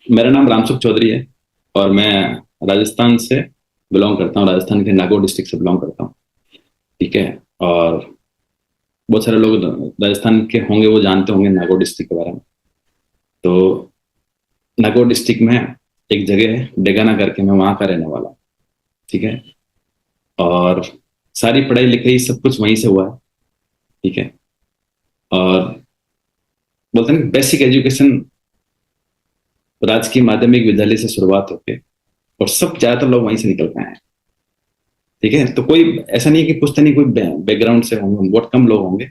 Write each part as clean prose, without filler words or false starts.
मेरा नाम रामसुख चौधरी है और मैं राजस्थान से बिलोंग करता हूँ। राजस्थान के नागौर डिस्ट्रिक्ट से बिलोंग करता हूँ। ठीक है। और बहुत सारे लोग राजस्थान के होंगे, वो जानते होंगे नागौर डिस्ट्रिक्ट के बारे में। तो नागौर डिस्ट्रिक्ट में एक जगह है डेगाना करके, मैं वहाँ का रहने वाला हूँ। ठीक है। और सारी पढ़ाई लिखाई सब कुछ वहीं से हुआ है। ठीक है। और बोलते हैं बेसिक एजुकेशन राजकीय माध्यमिक विद्यालय से शुरुआत होके, और सब ज्यादातर लोग वहीं से निकल के आए हैं। ठीक है। तो कोई ऐसा नहीं है कि पुश्तैनी कोई बैकग्राउंड से होंगे, बहुत कम लोग होंगे।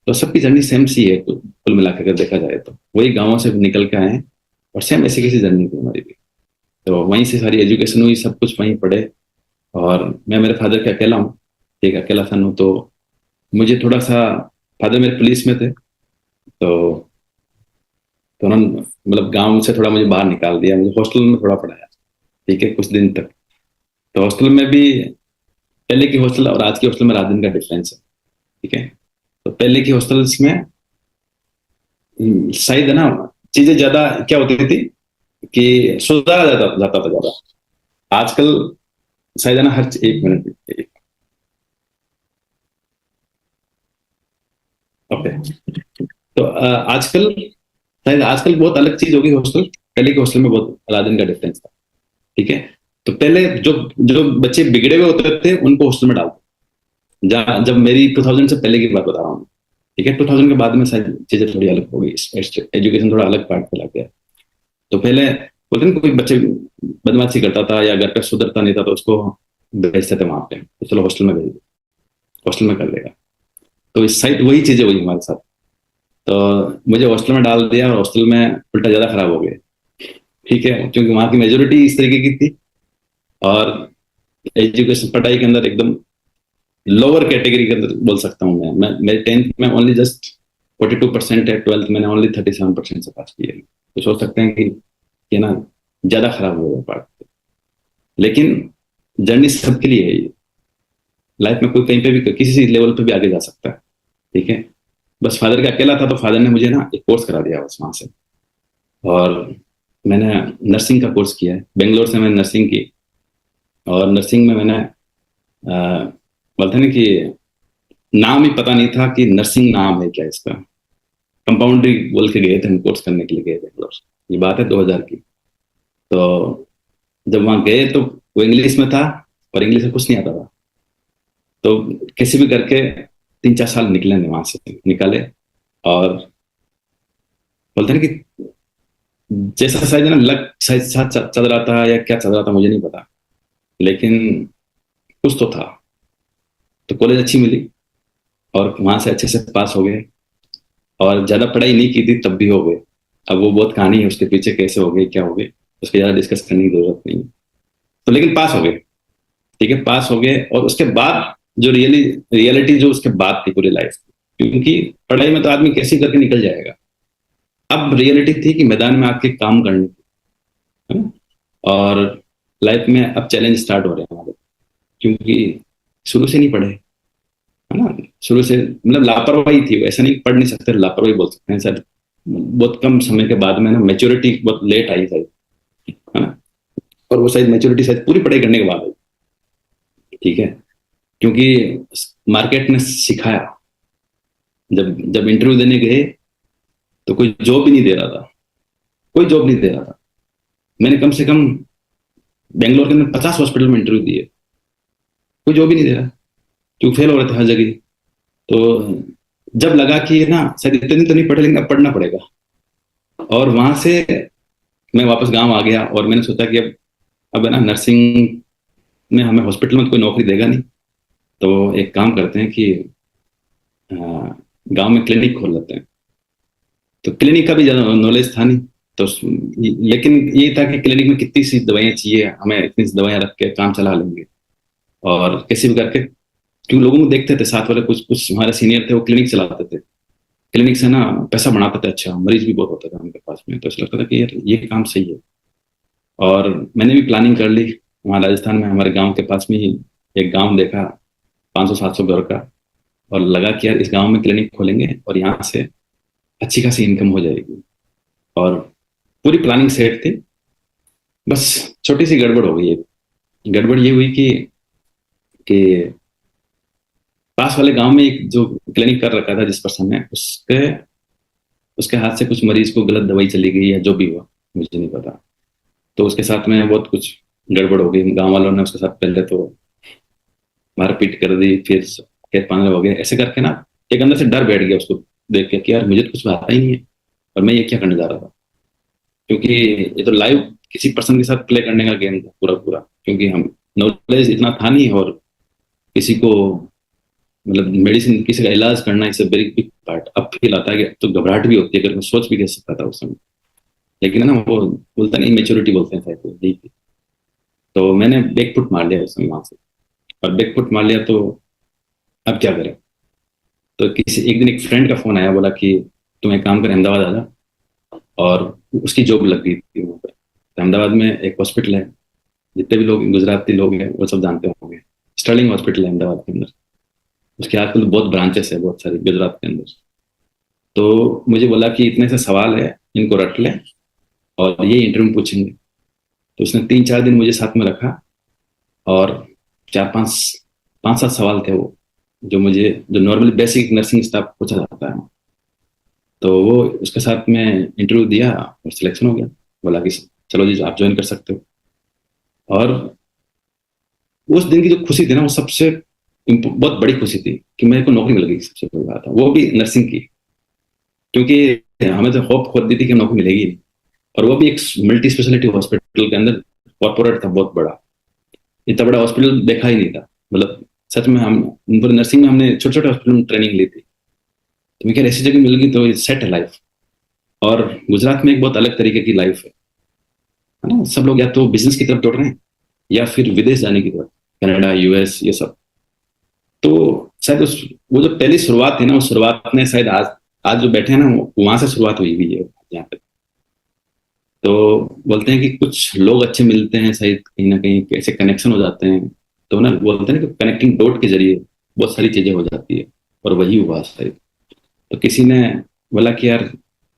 तो सबकी जर्नी सेम सी है, कुल मिलाकर अगर देखा जाए तो वही गांवों से निकल के आए हैं। और सेम ऐसी किसी जर्नी थी हमारी भी। तो वहीं से सारी एजुकेशन हुई, सब कुछ वहीं पढ़े। और मैं मेरे फादर के अकेला हूँ। ठीक है, अकेला सन हूँ। तो मुझे थोड़ा सा, फादर मेरे पुलिस में थे, तो उन्होंने मतलब गांव से थोड़ा मुझे बाहर निकाल दिया, मुझे हॉस्टल में थोड़ा पढ़ाया। ठीक है, कुछ दिन तक। तो हॉस्टल में भी, पहले की हॉस्टल और आज की हॉस्टल में रात दिन का डिफरेंस है। ठीक है। तो पहले की हॉस्टल्स में शायद है ना, चीजें ज्यादा क्या होती थी कि सुधारा जाता जाता था ज्यादा। आजकल शायद है ना, हर एक मिनट। ओके। तो आजकल शायद आजकल बहुत अलग चीज होगी हॉस्टल। पहले के हॉस्टल में बहुत अलादीन का डिफरेंस था। ठीक है। तो पहले जो जो बच्चे बिगड़े हुए होते थे उनको हॉस्टल में डालते, जहाँ जब मेरी 2000 से पहले की बात बता रहा हूँ। ठीक है, 2000 के बाद में शायद चीजें थोड़ी अलग हो गई, एजुकेशन थोड़ा अलग पार्ट पे लग गया। तो पहले बोलते ना, कोई बच्चे बदमाशी करता था या घर पे सुधरता नहीं था तो उसको भेजते थे वहां पे, तो चलो हॉस्टल में भेज दो, हॉस्टल में कर लेगा। तो इस साइड वही चीजें हुई हमारे साथ। तो मुझे हॉस्टल में डाल दिया और हॉस्टल में उल्टा ज्यादा खराब हो गया। ठीक है, क्योंकि वहां की मेजोरिटी इस तरीके की थी। और एजुकेशन पढ़ाई के अंदर एकदम लोअर कैटेगरी के अंदर बोल सकता हूँ मैं मेरे 10th में ओनली जस्ट 42% है, 12th मैंने ओनली 37% से पास किया है। तो सोच सकते हैं कि ना, ज्यादा खराब हो गया पार्ट। लेकिन जर्नी सबके लिए है ये। लाइफ में कोई कहीं पे भी किसी लेवल पे भी आगे जा सकता है। ठीक है। बस फादर का अकेला था तो फादर ने मुझे ना एक कोर्स करा दिया बस वहां से। और मैंने नर्सिंग का कोर्स किया है, बेंगलोर से मैंने नर्सिंग की। और नर्सिंग में मैंने बोलते हैं ना कि नाम ही पता नहीं था कि नर्सिंग नाम है क्या इसका। कंपाउंड्री बोल के गए थे हम, कोर्स करने के लिए गए बेंगलोर। ये बात है 2000 की। तो जब वहां गए तो वो इंग्लिश में था, और इंग्लिश में कुछ नहीं आता था। तो कैसे भी करके 3-4 साल निकले वहां से निकाले। और बोलते हैं ना कि जैसा शायद ना लग शायद साथ चल रहा था या क्या चल रहा था मुझे नहीं पता, लेकिन कुछ तो था। तो कॉलेज अच्छी मिली और वहां से अच्छे से पास हो गए। और ज्यादा पढ़ाई नहीं की थी तब भी हो गए। अब वो बहुत कहानी है उसके पीछे, कैसे हो गए क्या हो गए, उसके ज्यादा डिस्कस करने की जरूरत नहीं है। तो लेकिन पास हो गए। ठीक है, पास हो गए। और उसके बाद जो रियलिटी जो उसके बाद थी पूरी लाइफ, क्योंकि पढ़ाई में तो आदमी कैसे करके निकल जाएगा। अब रियलिटी थी कि मैदान में आके काम करने की, है ना। और लाइफ में अब चैलेंज स्टार्ट हो रहे हैं हमारे, क्योंकि शुरू से नहीं पढ़े, है ना। शुरू से मतलब लापरवाही थी, ऐसा नहीं पढ़ नहीं सकते, लापरवाही बोल सकते हैं सर। बहुत कम समय के बाद में ना मेच्योरिटी बहुत लेट आई शायद, है ना। और वो शायद मेच्योरिटी शायद पूरी पढ़ाई करने के बाद आई। ठीक है। क्योंकि मार्केट ने सिखाया, जब जब इंटरव्यू देने गए तो कोई जॉब भी नहीं दे रहा था, कोई जॉब नहीं दे रहा था। मैंने कम से कम बेंगलोर के अंदर 50 हॉस्पिटल में इंटरव्यू दिए, कोई जॉब ही नहीं दे रहा, क्योंकि फेल हो रहे थे हर जगह। तो जब लगा कि ना शायद इतने दिन तो नहीं पढ़े, लेकिन अब पढ़ना पड़ेगा। और वहां से मैं वापस गांव आ गया और मैंने सोचा कि अब है ना, नर्सिंग में हमें हॉस्पिटल में तो कोई नौकरी देगा नहीं। तो एक काम करते हैं कि गांव में क्लिनिक खोल लेते हैं। तो क्लिनिक का भी ज्यादा नॉलेज था नहीं। तो लेकिन ये था कि क्लिनिक में कितनी सी दवाइयाँ चाहिए हमें, इतनी सी दवाइयाँ रख के काम चला लेंगे। और कैसे भी करके, क्योंकि लोगों को देखते थे साथ वाले, कुछ कुछ हमारे सीनियर थे वो क्लिनिक चलाते थे। क्लिनिक से ना पैसा बनाते थे, अच्छा मरीज भी बहुत होता था उनके पास में। तो ऐसा लगता था कि यार ये काम सही है। और मैंने भी प्लानिंग कर ली। वहाँ राजस्थान में हमारे गांव के पास में ही एक गांव देखा, 500-700 घर का। और लगा कि यार इस गांव में क्लिनिक खोलेंगे और यहाँ से अच्छी खासी इनकम हो जाएगी। और पूरी प्लानिंग सेट थी, बस छोटी सी गड़बड़ हो गई है। गड़बड़ ये हुई कि पास वाले गांव में एक जो क्लिनिक कर रखा था जिस पर्सन ने, उसके उसके हाथ से कुछ मरीज को गलत दवाई चली गई या जो भी हुआ मुझे नहीं पता। तो उसके साथ में बहुत कुछ गड़बड़ हो गई। गांव वालों ने उसके साथ पहले तो मारपीट कर दी, फिर खेत पानी हो गए, ऐसे करके ना एक अंदर से डर बैठ गया उसको देख के कि यार मुझे तो कुछ आता ही नहीं है और मैं ये क्या करने जा रहा था। क्योंकि ये तो लाइव किसी पर्सन के साथ प्ले करने का गेम था पूरा पूरा, क्योंकि हम नॉलेज इतना था नहीं, और किसी को मतलब मेडिसिन, किसी का इलाज करना is a very big part. अब फील आता है कि तो घबराहट भी होती है, अगर मैं सोच भी कैसे सकता था उस समय। लेकिन है ना, वो बोलता नहीं, मेच्योरिटी बोलते हैं शायद, यही थी। तो मैंने बैकफुट मार लिया उस समय वहां से, और बैकफुट मार लिया तो अब क्या करें। तो किसी एक दिन एक फ्रेंड का फोन आया, बोला कि तुम एक काम कर, अहमदाबाद आ जा। और उसकी जॉब लग गई थी वहाँ पर। तो अहमदाबाद में एक हॉस्पिटल है, जितने भी लोग गुजराती लोग हैं वो सब जानते होंगे, स्टर्लिंग हॉस्पिटल है अहमदाबाद के अंदर। उसके आजकल बहुत ब्रांचेस है, बहुत सारी गुजरात के अंदर। तो मुझे बोला कि इतने से सवाल है, इनको रट ले और ये इंटरव्यू में पूछेंगे। तो उसने 3-4 दिन मुझे साथ में रखा, और 5-7 सवाल थे वो, जो नॉर्मली बेसिक नर्सिंग स्टाफ पूछा जाता है। तो वो उसके साथ में इंटरव्यू दिया और सिलेक्शन हो गया। बोला कि चलो जी आप ज्वाइन कर सकते हो। और उस दिन की जो खुशी थी ना, वो सबसे बहुत बड़ी खुशी थी कि मेरे को नौकरी मिल गई। सबसे बड़ी बात है वो भी नर्सिंग की, क्योंकि हमें तो होप खोद दी थी कि नौकरी मिलेगी नहीं। और वो भी एक मल्टी स्पेशलिटी हॉस्पिटल के अंदर, कॉर्पोरेट था बहुत बड़ा। इतना बड़ा हॉस्पिटल देखा ही नहीं था, मतलब सच में। हम पूरे नर्सिंग में हमने छोटे छोटे हॉस्पिटल में ट्रेनिंग ली थी, तो मैं क्या ऐसी जगह मिल गई तो सेट है लाइफ। और गुजरात में एक बहुत अलग तरीके की लाइफ है ना। सब लोग या तो बिजनेस की तरफ दौड़ रहे हैं या फिर विदेश जाने की तरफ, कनाडा, यूएस, ये सब। तो शायद उस वो जो पहली शुरुआत थी ना, उस शुरुआत में शायद आज आज जो बैठे हैं ना, वहां से शुरुआत हुई हुई है यहाँ पे। तो बोलते हैं कि कुछ लोग अच्छे मिलते हैं शायद, कहीं ना कहीं कैसे कनेक्शन हो जाते हैं। तो ना बोलते हैं ना कि कनेक्टिंग डॉट के जरिए बहुत सारी चीजें हो जाती है, और वही हुआ शायद। तो किसी ने बोला कि यार,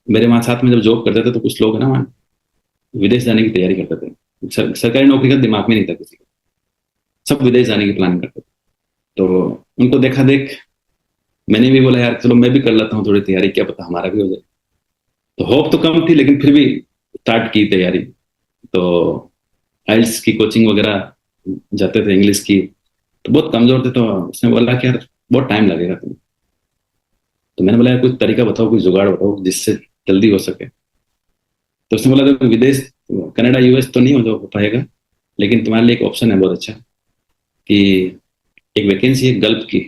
मेरे वहां साथ में जब जॉब करते थे तो कुछ लोग ना वहाँ विदेश जाने की तैयारी करते थे। सरकारी नौकरी का दिमाग में नहीं था किसी को, सब विदेश जाने की प्लानिंग करते थे। तो उनको देखा देख मैंने भी बोला यार चलो मैं भी कर लेता हूँ थोड़ी तैयारी, क्या पता हमारा भी हो जाए। तो होप तो कम थी, लेकिन फिर भी स्टार्ट की तैयारी। तो आइल्स की कोचिंग वगैरह जाते थे, इंग्लिश की। तो बहुत कमजोर थे, तो उसने बोला कि यार बहुत टाइम लगेगा तुम्हें। तो मैंने बोला यार कुछ तरीका बताओ, कुछ जुगाड़ बताओ जिससे जल्दी हो सके। तो उसने बोला देखो, विदेश कनाडा यूएस तो नहीं हो पाएगा, लेकिन तुम्हारे लिए एक ऑप्शन है बहुत अच्छा, कि एक वैकेंसी है गल्फ की,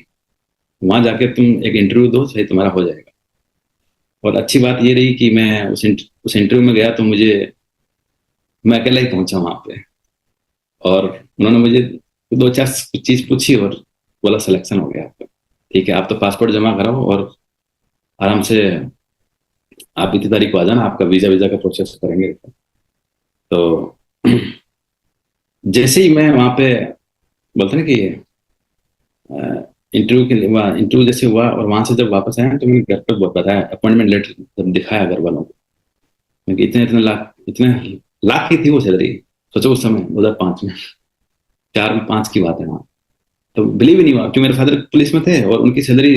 वहां जाके तुम एक इंटरव्यू दो, सही तुम्हारा हो जाएगा। और अच्छी बात ये रही कि मैं उस इंटरव्यू में गया तो मैं अकेला ही पहुंचा वहां पे। और उन्होंने मुझे 2-4 चीज पूछी और बोला सिलेक्शन हो गया आपका, ठीक है आप तो पासपोर्ट जमा कराओ और आराम से आप इतनी तारीख को आ जाना, आपका वीजा वीजा का प्रोसेस करेंगे। तो जैसे ही मैं वहां पे, बोलते ना कि इंटरव्यू के लिए, इंटरव्यू जैसे हुआ और वहां से जब वापस आया तो मैंने घर पर बताया, अपॉइंटमेंट लेटर जब दिखाया घर वालों को, क्योंकि इतने इतने लाख, इतने लाख की थी वो सैलरी। सोचो उस समय 2005 में, 4-5 की बात है वहाँ। तो बिलीव ही नहीं हुआ, क्योंकि मेरे फादर पुलिस में थे और उनकी सैलरी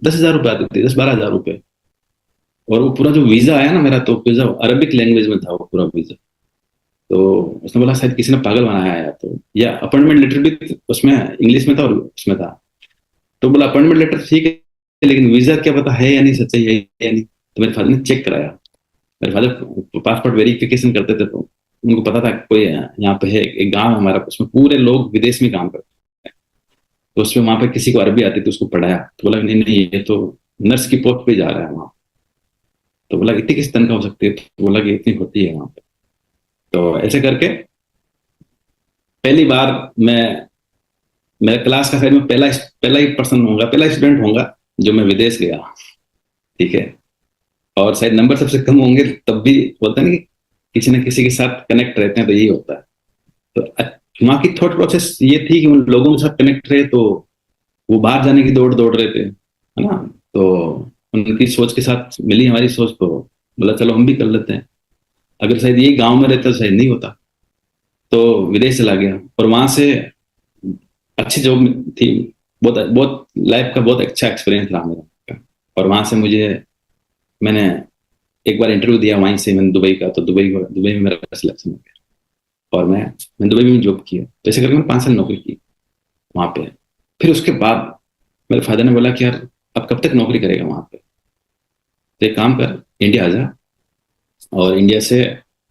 10,000 रुपये आती थी, 10-12 हज़ार रुपये। और वो पूरा जो वीजा आया ना मेरा, तो वीजा अरबिक लैंग्वेज में था वो पूरा वीजा। तो उसने बोला शायद किसी ने पागल बनाया है, तो या अपॉइंटमेंट लेटर भी उसमें इंग्लिश में था और उसमें था। तो बोला अपॉइंटमेंट लेटर ठीक है, लेकिन वीजा क्या पता है या नहीं, सच्चाई है या नहीं। तो मेरे फादर ने चेक कराया। मेरे फादर पासपोर्ट वेरिफिकेशन करते थे, तो उनको पता था कोई यहाँ पे है एक गांव है हमारा, उसमें पूरे लोग विदेश में काम करते हैं। तो उसमें वहां पे किसी को अरबी आती थी, उसको पढ़ाया। तो बोला नहीं नहीं, ये तो नर्स की पोस्ट पे जा रहा है वहां। तो बोला इतनी किस तनख्वाह हो सकती है, तो बोला कि इतनी होती है वहां पे। तो ऐसे करके पहली बार मैं, मेरे क्लास का शायद मैं पहला पहला ही पर्सन होगा, पहला स्टूडेंट होगा जो मैं विदेश गया, ठीक है। और शायद नंबर सबसे कम होंगे, तब भी बोलते हैं ना कि किसी न किसी के साथ कनेक्ट रहते हैं, तो यही होता है। तो वहाँ की थॉट प्रोसेस ये थी कि उन लोगों के साथ कनेक्ट रहे, तो वो बाहर जाने की दौड़ दौड़ रहे थे, है ना। तो उनकी सोच के साथ मिली हमारी सोच, तो बोला चलो हम भी कर लेते हैं। अगर शायद ये गांव में रहता तो शायद नहीं होता। तो विदेश चला गया और वहां से अच्छी जॉब थी। बहुत बहुत लाइफ का बहुत अच्छा एक्सपीरियंस रहा मेरा। और वहां से मैंने एक बार इंटरव्यू दिया वहीं से, मैंने दुबई का, तो दुबई में मेरा सिलेक्शन हो गया। और मैं दुबई में जॉब किया, तो ऐसे करके मैंने 5 साल नौकरी की वहां पे। फिर उसके बाद मेरे फादर ने बोला कि यार अब कब तक नौकरी करेगा वहां पे, तो एक काम कर, इंडिया आ जा। और इंडिया से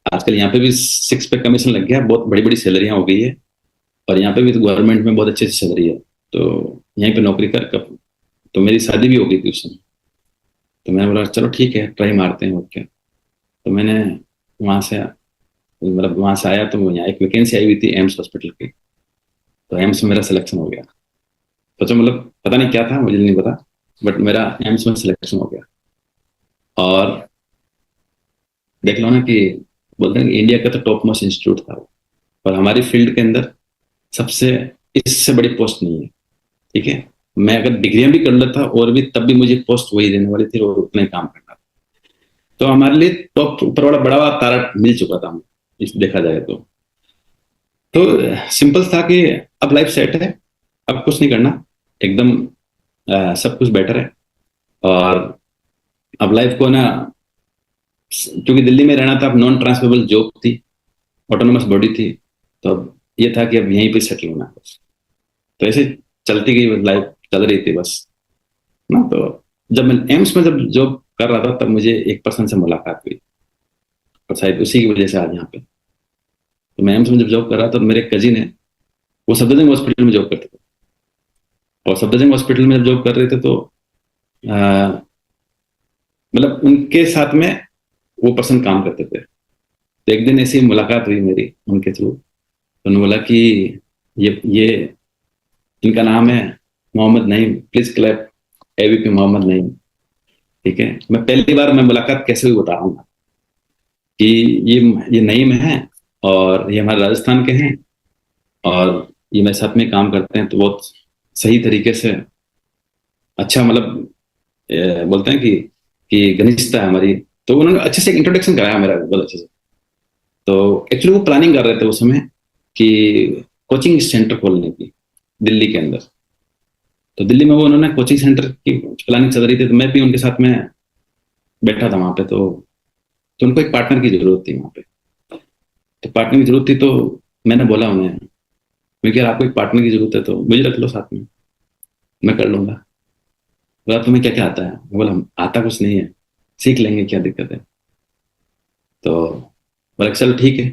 आजकल यहाँ पे भी 6 पे कमीशन लग गया, बहुत बड़ी बड़ी सैलरियां हो गई है। और यहाँ पे भी तो गवर्नमेंट में बहुत अच्छी सैलरी है, तो यहीं पे नौकरी कर कब। तो मेरी शादी भी हो गई थी उस समय। तो मैंने बोला चलो ठीक है, ट्राई मारते हैं और क्या। तो मैंने वहां से मतलब वहां से आया, तो यहाँ एक वैकेंसी आई हुई थी एम्स हॉस्पिटल की। तो एम्स में मेरा सिलेक्शन हो गया। सोचो मतलब पता नहीं क्या था, मुझे नहीं पता, बट मेरा एम्स में सिलेक्शन हो गया। और देख लो ना कि बोलते हैं कि इंडिया का तो टॉप मोस्ट इंस्टीट्यूट था वो। और हमारी फील्ड के अंदर सबसे इससे बड़ी पोस्ट नहीं है। ठीक है, मैं अगर डिग्रियां भी कर लेता और भी तब भी मुझे पोस्ट वही देने वाली थी और उतना ही काम करना था। तो हमारे लिए टॉप ऊपर वाला बड़ा हुआ तारा मिल चुका था हमें, इस देखा जाए तो सिंपल था कि अब लाइफ सेट है, अब कुछ नहीं करना, एकदम सब कुछ बेटर है। और अब लाइफ को ना, क्योंकि दिल्ली में रहना था, अब नॉन ट्रांसफरेबल जॉब थी, ऑटोनोमस बॉडी थी। तो अब ये था कि अब यहीं पे सेटल होना है बस। तो ऐसे चलती गई लाइफ, चल रही थी बस ना। तो जब मैं एम्स में जब जॉब कर रहा था, तब मुझे एक पर्सन से मुलाकात हुई, और शायद उसी की वजह से आज यहाँ पे। तो मैं एम्स में जब जॉब कर रहा था, तो मेरे कजिन है, वो सफदरजंग हॉस्पिटल में जॉब करते थे। और सफदरजंग हॉस्पिटल में जब जॉब कर रहे थे, तो मतलब उनके साथ में वो पर्सन काम करते थे। तो एक दिन ऐसी मुलाकात हुई मेरी उनके थ्रू। तो उन्होंने बोला कि ये इनका नाम है Mohammed Naeem, please clap ABP Mohammed Naeem. ठीक है, मैं पहली बार मैं मुलाकात कैसे हुई बता रहा हूँ कि ये नईम है, और ये हमारे राजस्थान के हैं, और ये मेरे साथ में काम करते हैं, तो बहुत सही तरीके से, अच्छा मतलब बोलते हैं कि घनिष्ठता है हमारी। तो उन्होंने अच्छे से इंट्रोडक्शन कराया मेरा, बहुत अच्छे से। तो एक्चुअली वो प्लानिंग कर रहे थे उस समय कि कोचिंग सेंटर खोलने की दिल्ली के अंदर। तो दिल्ली में वो उन्होंने कोचिंग सेंटर की प्लानिंग चल रही थी, तो मैं भी उनके साथ में बैठा था वहां पे। तो उनको एक पार्टनर की जरूरत थी वहां पे। तो पार्टनर की जरूरत थी, तो मैंने बोला उन्हें, मैं यार आपको एक पार्टनर की जरूरत है तो मुझे रख लो साथ में, मैं कर लूंगा। बोला तुम्हें क्या क्या आता है? मैं बोला आता कुछ नहीं है, सीख लेंगे, क्या दिक्कत है। तो बोला चलो ठीक है।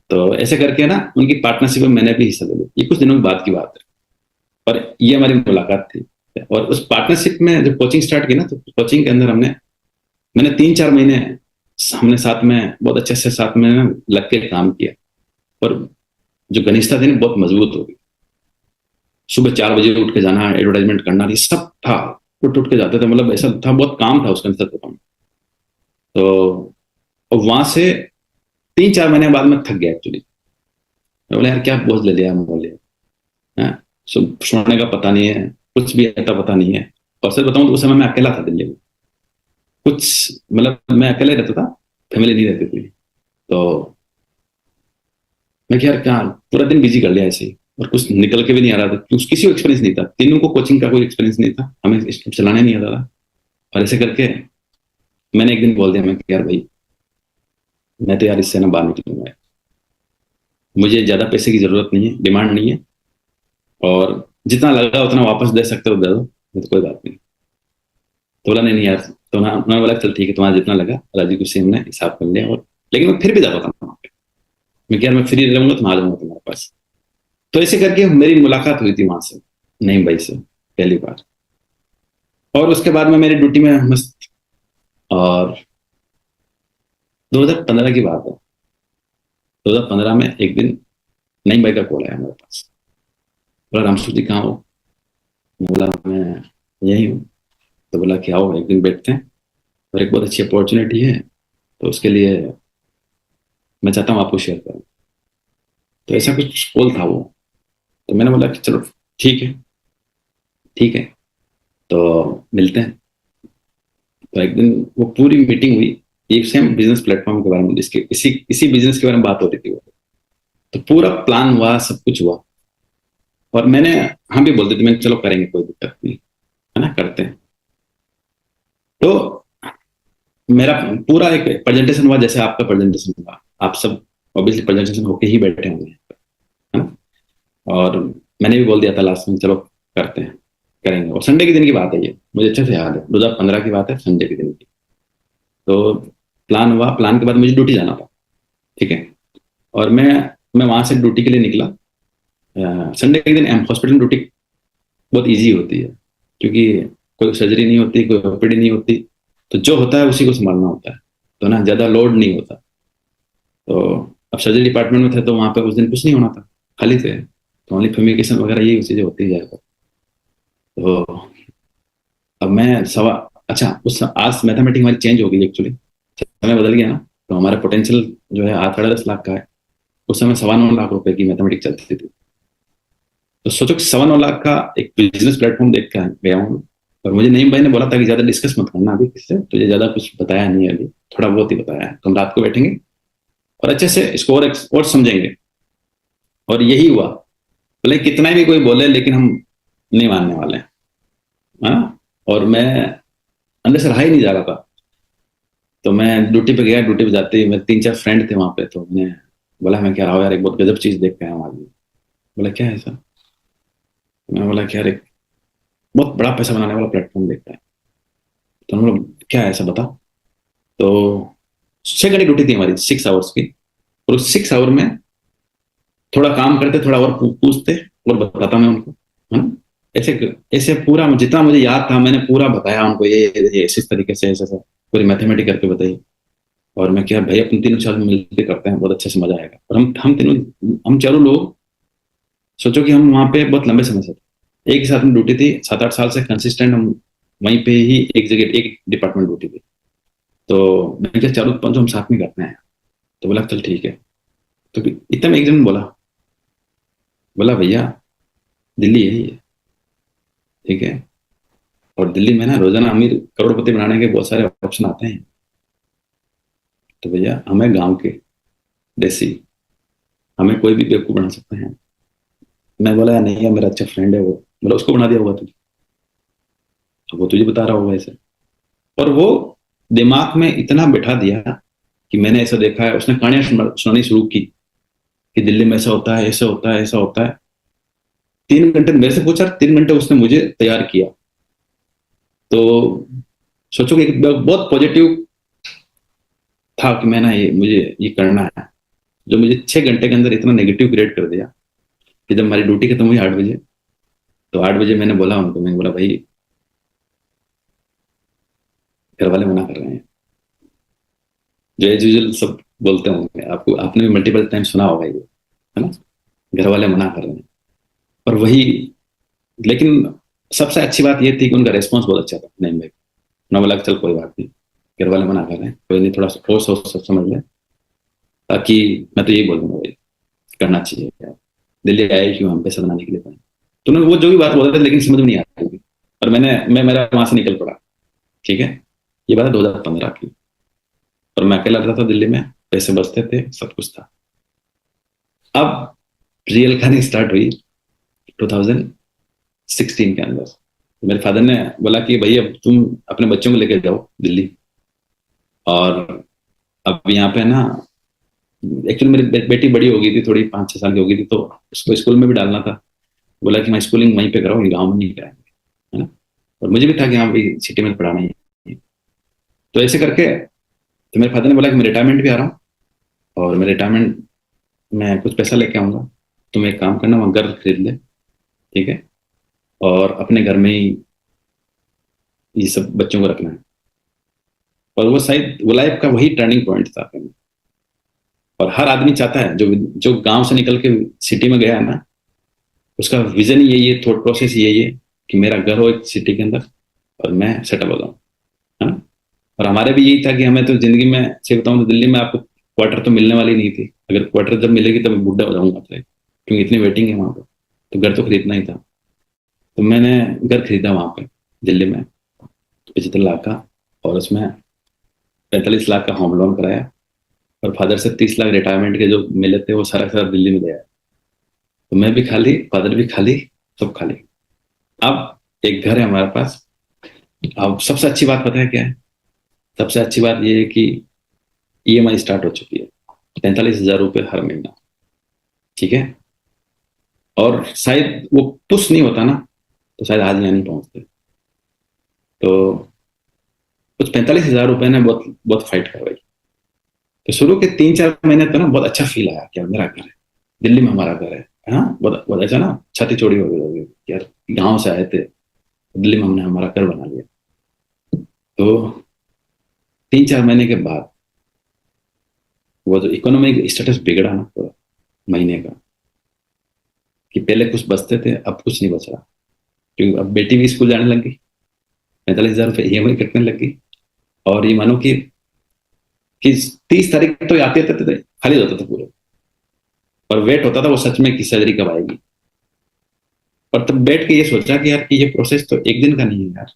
तो ऐसे करके ना उनकी पार्टनरशिप में मैंने भी हिस्सा ले लिया। ये कुछ दिनों के बाद की बात है, और ये हमारी मुलाकात थी। और उस पार्टनरशिप में जब कोचिंग स्टार्ट की ना, तो कोचिंग के अंदर मैंने 3-4 महीने हमने साथ में बहुत अच्छे से साथ में लग के काम किया। और जो घनिष्ठता थी ना, बहुत मजबूत हो गई। सुबह 4 बजे उठ के जाना, एडवर्टाइजमेंट करना, ये सब था। उठ उठ के जाते थे, मतलब ऐसा था, बहुत काम था उसके अंदर। तो वहां से 3-4 महीने बाद में थक गया एक्चुअली। मैं बोला यार क्या बोझ ले लिया, मैं बोले हैं, सोने का पता नहीं है, कुछ भी आता पता नहीं है। और सच बताऊं तो उस समय मैं अकेला था दिल्ली में। कुछ मतलब मैं अकेले रहता था, फैमिली नहीं रहती थी। तो मैं क्या यार, क्या पूरा दिन बिजी कर लिया ऐसे ही, और कुछ निकल के भी नहीं आ रहा था, किसी को एक्सपीरियंस नहीं था, तीनों को कोचिंग का कोई एक्सपीरियंस नहीं था, हमें चलाने नहीं आता था। और ऐसे करके मैंने एक दिन बोल दिया, मैं यार भाई, मैं तो यार इससे ना बाहर निकलूंगा। मुझे ज्यादा पैसे की जरूरत नहीं है, डिमांड नहीं है, और जितना लगा उतना वापस दे सकते हो दे दो, तो कोई बात नहीं। तो बोला नहीं नहीं यार। तो ना उन्होंने बोला चल ठीक है, तुम्हारा जितना लगा राजी खुशी हमने हिसाब कर लिया। और लेकिन मैं फिर भी जाता था वहां पे। मैं यार मैं फ्री रहूंगा तो मैं आ जाऊंगा तुम्हारे पास। तो ऐसे करके मेरी मुलाकात हुई थी वहां से नईम भाई से पहली बार। और उसके बाद में मेरी ड्यूटी में मस्त। और 2015 की बात है। 2015 में एक दिन नईम भाई का कॉल आया मेरे पास। बोला रामसू जी कहाँ हो? मैं बोला मैं यही हूँ। तो बोला कि आओ एक दिन बैठते हैं, और एक बहुत अच्छी अपॉर्चुनिटी है, तो उसके लिए मैं चाहता हूँ आपको शेयर करूँ। तो ऐसा कुछ कॉल था वो। तो मैंने बोला कि चलो ठीक है, ठीक है, तो मिलते हैं। तो एक दिन वो पूरी मीटिंग हुई, ये सेम बिजनेस प्लेटफॉर्म के बारे में इसके इसी इसी बिजनेस के बारे में बात हो रही थी वो। तो पूरा प्लान हुआ, सब कुछ हुआ, और मैंने हम भी बोलते थे मैं चलो करेंगे, कोई दिक्कत नहीं है ना, करते हैं। तो मेरा पूरा एक प्रेजेंटेशन हुआ, जैसे आपका प्रेजेंटेशन हुआ, आप सब ऑब्वियसली प्रेजेंटेशन होके ही बैठे होंगे, है ना। और मैंने भी बोल दिया था लास्ट में चलो करते हैं, करेंगे। और संडे के दिन की बात है, ये मुझे अच्छे से याद है, 2015 की बात है, संडे के दिन की। तो प्लान हुआ, प्लान के बाद मुझे ड्यूटी जाना था, ठीक है। और मैं वहां से ड्यूटी के लिए निकला। संडे के दिन हॉस्पिटल में ड्यूटी बहुत इजी होती है, क्योंकि कोई सर्जरी नहीं होती, कोई ओपीडी नहीं होती, तो जो होता है उसी को संभालना होता है, तो ना ज्यादा लोड नहीं होता। तो अब सर्जरी डिपार्टमेंट में थे, तो वहां पे उस दिन कुछ नहीं होना था, खाली थे, तो ओनली फ्यूमिगेशन वगैरह यही चीजें होती है ज्यादा। तो अब मैं सवा अच्छा उस आज मैथमेटिक्स हमारी चेंज हो गई एक्चुअली, समय बदल गया ना। तो हमारा पोटेंशियल जो है आज 10.5 लाख का है, उस समय 9.25 लाख रुपए की मैथमेटिक्स चलती थी। तो सोचो कि 9.25 लाख का एक बिजनेस प्लेटफॉर्म देख के गया हूँ। और मुझे नईम भाई ने बोला था कि ज्यादा डिस्कस मत करना अभी किससे, तुझे ज्यादा कुछ बताया नहीं है अभी, थोड़ा बहुत ही बताया है, तो हम रात को बैठेंगे और अच्छे से इसको और समझेंगे। और यही हुआ, बोले कितना भी कोई बोले लेकिन हम नहीं मानने वाले हैं, हाँ। और मैं अंदर से रहा ही नहीं जा रहा था। तो मैं ड्यूटी पे गया, ड्यूटी पे जाते ही मेरे 3-4 फ्रेंड थे वहां पे, तो मैंने बोला मैं क्या रहा हूँ यार, एक बहुत गजब चीज देख के आया हूँ आज। बोला क्या है सर? मैं बोला कि यार एक बहुत बड़ा पैसा बनाने वाला प्लेटफॉर्म देखता है। तो हम लोग क्या है ऐसा बता। तो 6 घंटे ड्यूटी थी हमारी, 6 आवर्स की। और उस 6 आवर में थोड़ा काम करते, थोड़ा और पूछते, और बताता मैं उनको, है ना। ऐसे ऐसे पूरा जितना मुझे याद था मैंने पूरा बताया उनको, ये इस तरीके से ऐसे ऐसे पूरी मैथमेटिक करके बताई। और मैं क्या भाई अपन तीनों साल मिलकर करते हैं, बहुत अच्छे से मजा आएगा। और हम तीनों, हम चारों लोग, सोचो कि हम वहां पे बहुत लंबे समय से थे, एक ही साथ में ड्यूटी थी, 7-8 साल से कंसिस्टेंट हम वहीं पे ही, एक जगह एक डिपार्टमेंट ड्यूटी थी। तो मैं क्या चारों पांचों हम साथ में करते हैं। तो बोला चल ठीक है। तो इतना में एक जन बोला, बोला भैया दिल्ली है ये, ठीक है, और दिल्ली में ना रोजाना अमीर करोड़पति बनाने के बहुत सारे ऑप्शन आते हैं, तो भैया हमें गांव के देसी, हमें कोई भी बेवकूफ बना सकते हैं। मैं बोला यार नहीं है, मेरा अच्छा फ्रेंड है वो। बोला उसको बना दिया होगा तुझे, तो वो तुझे बता रहा होगा ऐसे। और वो दिमाग में इतना बिठा दिया कि मैंने ऐसा देखा है, उसने कहानियां सुनानी शुरू की कि दिल्ली में ऐसा होता है, ऐसा होता है, ऐसा होता है। 3 घंटे मेरे से पूछा, 3 घंटे उसने मुझे तैयार किया। तो सोचो कि एक बहुत पॉजिटिव था कि मैं ना ये मुझे ये करना है, जो मुझे 6 घंटे के अंदर इतना नेगेटिव क्रिएट कर दिया कि जब हमारी ड्यूटी खत्म हुई 8 बजे, तो 8 बजे मैंने बोला उनको, मैंने बोला भाई घर वाले मना कर रहे हैं, जो एज यूजल सब बोलते होंगे, आपको आपने भी मल्टीपल टाइम सुना होगा ये, है ना, घर वाले मना कर रहे हैं। और वही, लेकिन सबसे अच्छी बात ये थी कि उनका रेस्पॉन्स बहुत अच्छा था, नहीं भाई, उन्होंने बोला चल कोई बात नहीं, घर वाले मना कर रहे हैं, कोई नहीं, थोड़ा सा सोच सोच सोच समझ ले, ताकि मैं तो यही बोल दूंगा भाई करना चाहिए यार, दिल्ली आए क्यों हम पैसा बनाने के लिए। तो उन्होंने वो जो भी बात बोल रहे थे लेकिन समझ में नहीं आ रही थी, और मैं मेरा वहां से निकल पड़ा, ठीक है। ये बात है 2015 की, और मैं अकेला रहता था दिल्ली में, पैसे बचते थे, सब कुछ था। अब रियल कहानी स्टार्ट हुई 2016 के अंदर। मेरे फादर ने बोला कि भाई अब तुम अपने बच्चों को लेकर जाओ दिल्ली, और अब यहाँ पे ना, एक्चुअली मेरी बेटी बड़ी हो गई थी थोड़ी, 5-6 साल की हो गई थी, तो उसको स्कूल में भी डालना था। बोला कि मैं स्कूलिंग वहीं पे कराऊंगी, गाँव में नहीं कराएंगे, है ना। और मुझे भी था कि हाँ भाई सिटी में पढ़ाना ही है। तो ऐसे करके, तो मेरे फादर ने बोला कि मैं रिटायरमेंट भी आ रहा हूँ, और मैं रिटायरमेंट में कुछ पैसा लेके आऊंगा, तुम एक काम करना, वहाँ घर खरीद ले, ठीक है, और अपने घर में ही ये सब बच्चों को रखना है। और वो शायद वो लाइफ का वही टर्निंग पॉइंट था। और हर आदमी चाहता है, जो जो गांव से निकल के सिटी में गया है ना, उसका विजन ही यही है, थॉट प्रोसेस यही है कि मेरा घर हो एक सिटी के अंदर और मैं सेटल हो जाऊँ, है ना। और हमारे भी यही था कि हमें तो जिंदगी में से बताऊं तो दिल्ली में आपको क्वार्टर तो मिलने वाली नहीं थी, अगर क्वार्टर जब मिलेगी तब मैं बुढ़ा हो जाऊंगा, क्योंकि इतनी वेटिंग है वहां पर, तो घर तो खरीदना ही था। तो मैंने घर खरीदा वहां पे दिल्ली में 75 लाख का, और उसमें 45 लाख का होम लोन कराया, और फादर से 30 लाख रिटायरमेंट के जो मिले थे वो सारा सारा दिल्ली में ले आया। तो मैं भी खाली, फादर भी खाली, सब खाली। अब एक घर है हमारे पास। अब सबसे अच्छी बात पता है क्या है? सबसे अच्छी बात ये है कि ईएमआई स्टार्ट हो चुकी है, 45,000 रुपये हर महीना। ठीक है। और शायद वो पुश नहीं होता ना, तो शायद आज यहाँ नहीं पहुंचते। तो कुछ 45,000 रुपये ने बहुत बहुत फाइट करवाई। तो शुरू के 3-4 महीने तो ना बहुत अच्छा फील आया कि यार मेरा घर है, दिल्ली में हमारा घर है। हाँ, बहुत बहुत ऐसा ना, छाती चौड़ी हो गई होगी कि यार गाँव से आए थे, दिल्ली में हमने हमारा घर बना लिया। तो 3-4 महीने के बाद वो जो इकोनॉमिक स्टेटस बिगड़ा ना पूरा महीने का, कि पहले कुछ बचते थे अब कुछ नहीं बच रहा, क्योंकि अब बेटी भी स्कूल जाने लगी, 45,000 रुपये ईएमआई कटने लगी। और ये मानो कि 30 तारीख तो आते थे खाली होता था पूरे, और वेट होता था वो सच में कि सैलरी कब आएगी। और तब बैठ के ये सोचा कि यार कि ये प्रोसेस तो एक दिन का नहीं है यार,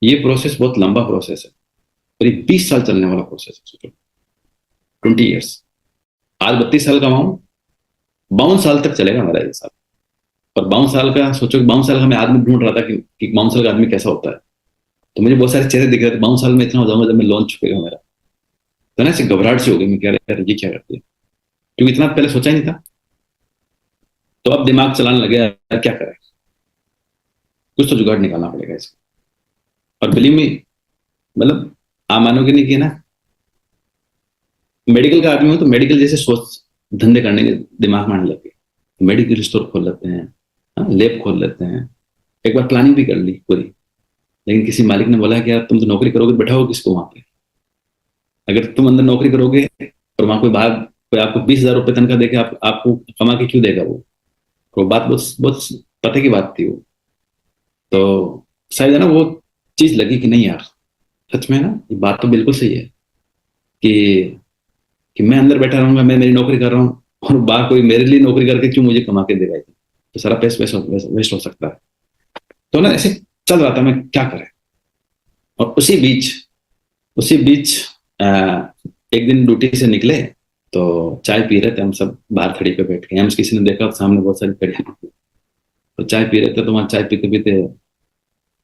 ये प्रोसेस बहुत लंबा प्रोसेस है, और ये 20 साल चलने वाला प्रोसेस है। सोचो, 20 ईयर्स। आज 32 साल का हूं, 52 साल तक चलेगा मेरा ये साल। और 52 साल का सोचो, 52 साल का मैं आदमी ढूंढ रहा था कि 52 साल का आदमी कैसा होता है। तो मुझे बहुत सारे चेहरे दिख रहे थे, 52 साल में इतना हो जाऊंगा जब मैं लॉन्च चुकेगा मेरा। तो ना ऐसे घबराहट सी हो गई, मैं कह रहा यार ये क्या करती है, क्योंकि इतना पहले सोचा ही नहीं था। तो अब दिमाग चलाने लगे यार क्या करें, कुछ तो जुगाड़ निकालना पड़ेगा इसका। और बिलीव में, मतलब आप मानोगे नहीं कि ना, मेडिकल का आदमी हो तो मेडिकल जैसे सोच धंधे करने के दिमाग में आने लगे। मेडिकल स्टोर खोल लेते हैं, लैब खोल लेते हैं। एक बार प्लानिंग भी कर ली पूरी, लेकिन किसी मालिक ने बोला कि यार तुम तो नौकरी करोगे, बैठाओ किसको वहां पे? अगर तुम अंदर नौकरी करोगे और वहां कोई बाहर कोई आपको 20,000 रुपये तनख्वाह देके आपको कमा के क्यों देगा वो? तो बात बहुत बहुत पते की बात थी वो। तो शायद है ना वो चीज लगी कि नहीं यार, सच में ना ये बात तो बिल्कुल सही है कि मैं अंदर बैठा रहूंगा, मैं मेरी नौकरी कर रहा हूँ, और बाहर कोई मेरे लिए नौकरी करके क्यों मुझे कमा के देगा? तो सारा पैसा वेस्ट हो सकता है। तो ना ऐसे चल रहा था, मैं क्या करें। और उसी बीच अ, एक दिन ड्यूटी से निकले, तो चाय पी रहे थे हम सब बाहर खड़ी पे बैठ के। एम्स किसी ने देखा, सामने बहुत सारी खड़ी, तो चाय पी रहे थे। तो वहां चाय पीते पीते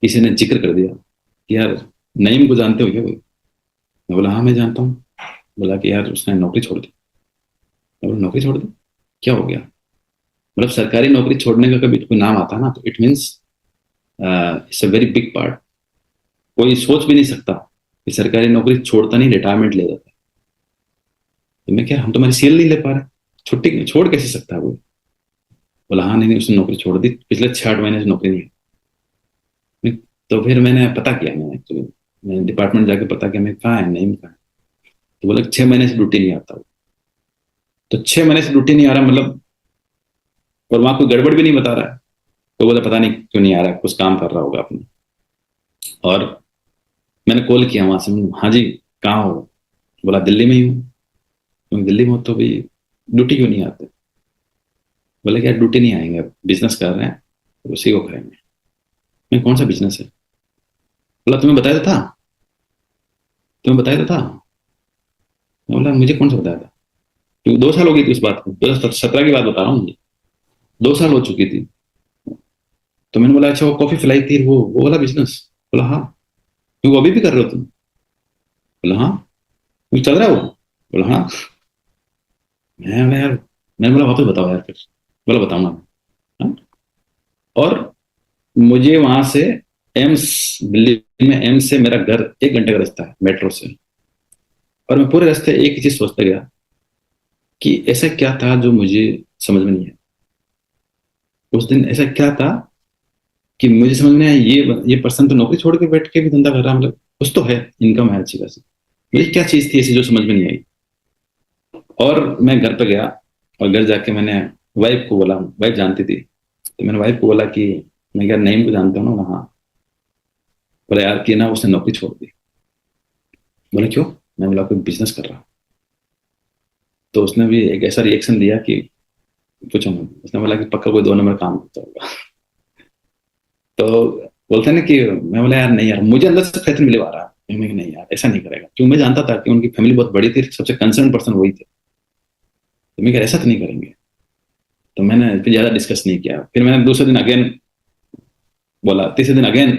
किसी ने जिक्र कर दिया कि यार नईम को जानते हो क्या कोई? मैं बोला हाँ मैं जानता हूँ। बोला कि यार उसने नौकरी छोड़ दी। मैं बोला नौकरी छोड़ दी, क्या हो गया? मतलब सरकारी नौकरी छोड़ने का कभी कोई नाम आता है ना, तो it means it's a very big part. कोई सोच भी नहीं सकता कि सरकारी नौकरी छोड़ता नहीं रिटायरमेंट ले जाता है। तो मैं क्या, हम तुम्हारी सीएल नहीं ले पा रहे, छुट्टी छोड़ कैसे सकता है वो? बोला हाँ नहीं नहीं, उसने नौकरी छोड़ दी, पिछले 6-8 महीने से नौकरी नहीं है। तो फिर मैंने पता किया, मैंने एक्चुअली मैंने डिपार्टमेंट जाके पता किया, मैं कहाँ है, नहीं कहाँ है। तो बोला 6 महीने से ड्यूटी नहीं आता वो। तो 6 महीने से ड्यूटी नहीं आ रहा मतलब, और वहां कोई गड़बड़ भी नहीं बता रहा है। तो बोला पता नहीं क्यों नहीं आ रहा, कुछ काम कर रहा होगा अपने। और मैंने कॉल किया वहां से, हाँ जी कहाँ हो? बोला दिल्ली में ही हूँ। दिल्ली में हो तो भी ड्यूटी क्यों नहीं आते? बोले कि यार ड्यूटी नहीं आएंगे, अब बिजनेस कर रहे हैं तो उसी को करेंगे। मैं कौन सा बिजनेस है? बोला तुम्हें बताया तो था, तुम्हें बताया तो था। मैं बोला मुझे कौन सा बताया था? क्योंकि 2 साल हो गई थी उस बात को, 2017 की बात बता रहा हूँ, 2 साल हो चुकी थी। तो मैंने बोला अच्छा वो कॉफी पिलाई थी, वो वाला बिजनेस? बोला हाँ। क्यों वो अभी भी कर रहे हो तुम? बोला हाँ। क्यों चल रहा है वो? बोला हाँ। मैं बोला यार, मैंने बोला वापस बताओ यार फिर। बोला बताऊंगा मैं। हाँ? और मुझे वहां से एम्स, दिल्ली में एम्स से मेरा घर 1 घंटे का रास्ता है मेट्रो से। और मैं पूरे रास्ते एक ही चीज सोचता गया कि ऐसा क्या था जो मुझे समझ में नहीं है। उस दिन ऐसा क्या था कि मुझे समझ में आया, ये पर्सन तो नौकरी छोड़ के बैठ के भी धंधा कर रहा है, मतलब कुछ तो है, इनकम है अच्छी खासी। ये क्या चीज थी ऐसी जो समझ में नहीं आई? और मैं घर पे गया, और घर जाके मैंने वाइफ को बोला, वाइफ जानती थी, तो मैंने वाइफ को बोला कि मैं क्या नईम को जानता हूँ ना? हाँ। बोला यार कि ना उसने नौकरी छोड़ दी। बोले क्यों? मैं बोला कोई बिजनेस कर रहा। तो उसने भी एक ऐसा रिएक्शन दिया कि पूछो मत। उसने बोला कि पक्का कोई 2 नंबर काम करता होगा। तो बोलते हैं ना कि, मैं बोला यार नहीं यार, मुझे अंदर से खतरा मिले आ रहा। मैं नहीं यार ऐसा नहीं करेगा, क्योंकि मैं जानता था कि उनकी फैमिली बहुत बड़ी थी, सबसे कंसर्न पर्सन वही थे। तो मैं ऐसा तो नहीं करेंगे। तो मैंने फिर ज्यादा डिस्कस नहीं किया। फिर मैंने दूसरे दिन अगेन बोला, तीसरे दिन अगेन।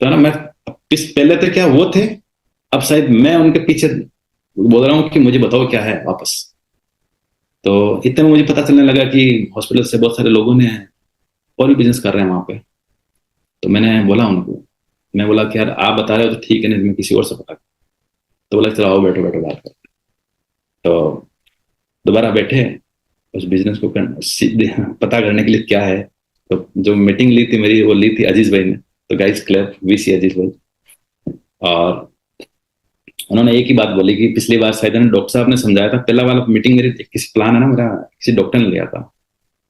तो ना मैं पहले तो क्या वो थे, अब शायद मैं उनके पीछे बोल रहा हूँ कि मुझे बताओ क्या है वापस। तो इतने में मुझे पता चलने लगा कि हॉस्पिटल से बहुत सारे लोगों ने और भी बिजनेस कर रहे हैं वहां पे। तो मैंने बोला उनको, मैं बोला कि यार आप बता रहे हो तो ठीक है, नहीं तो मैं किसी और से पता। तो बोला चलो आओ बैठो बैठो बात करते। तो दोबारा बैठे, उस बिजनेस को पता करने के लिए क्या है। तो जो मीटिंग ली थी मेरी, वो ली थी अजीज भाई ने। तो गाइस क्लब वीसी अजीज भाई। और उन्होंने एक ही बात बोली कि पिछली बार शायद ना डॉक्टर साहब ने समझाया था, पहला वाला मीटिंग मेरी किसी प्लान है ना मेरा, किसी डॉक्टर ने लिया था।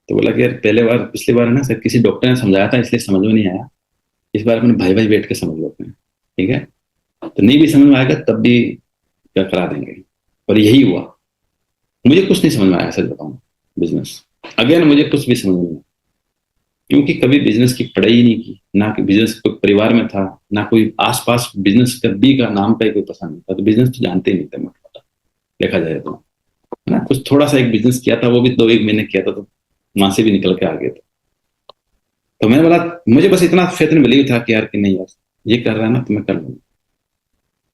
तो बोला कि यार पहले बार पिछली बार है ना सर किसी डॉक्टर ने समझाया था इसलिए समझ में नहीं आया, इस बार अपने भाई भाई बैठ के समझ लेते हैं, ठीक है। तो नहीं भी समझ में आएगा तब भी क्या करा देंगे। और यही हुआ। मुझे कुछ नहीं समझ में आया सच बताऊं, बिजनेस अगेन मुझे कुछ भी समझ में नहीं आया। क्योंकि कभी बिजनेस की पढ़ाई ही नहीं की ना, कि बिजनेस कोई परिवार में था ना, कोई आसपास बिजनेस का बी का नाम का ही कोई पसंद नहीं था। तो बिजनेस तो जानते ही नहीं थे मतलब, देखा जाए तो है ना। कुछ थोड़ा सा एक बिजनेस किया था, वो भी 2-1 महीने किया था, तो वहां से भी निकल के आ गए थे। तो मैंने बोला, मुझे बस इतना फेथ में बिलीव था कि यार कि नहीं यार ये कर रहा है ना तो मैं कर लूंगा,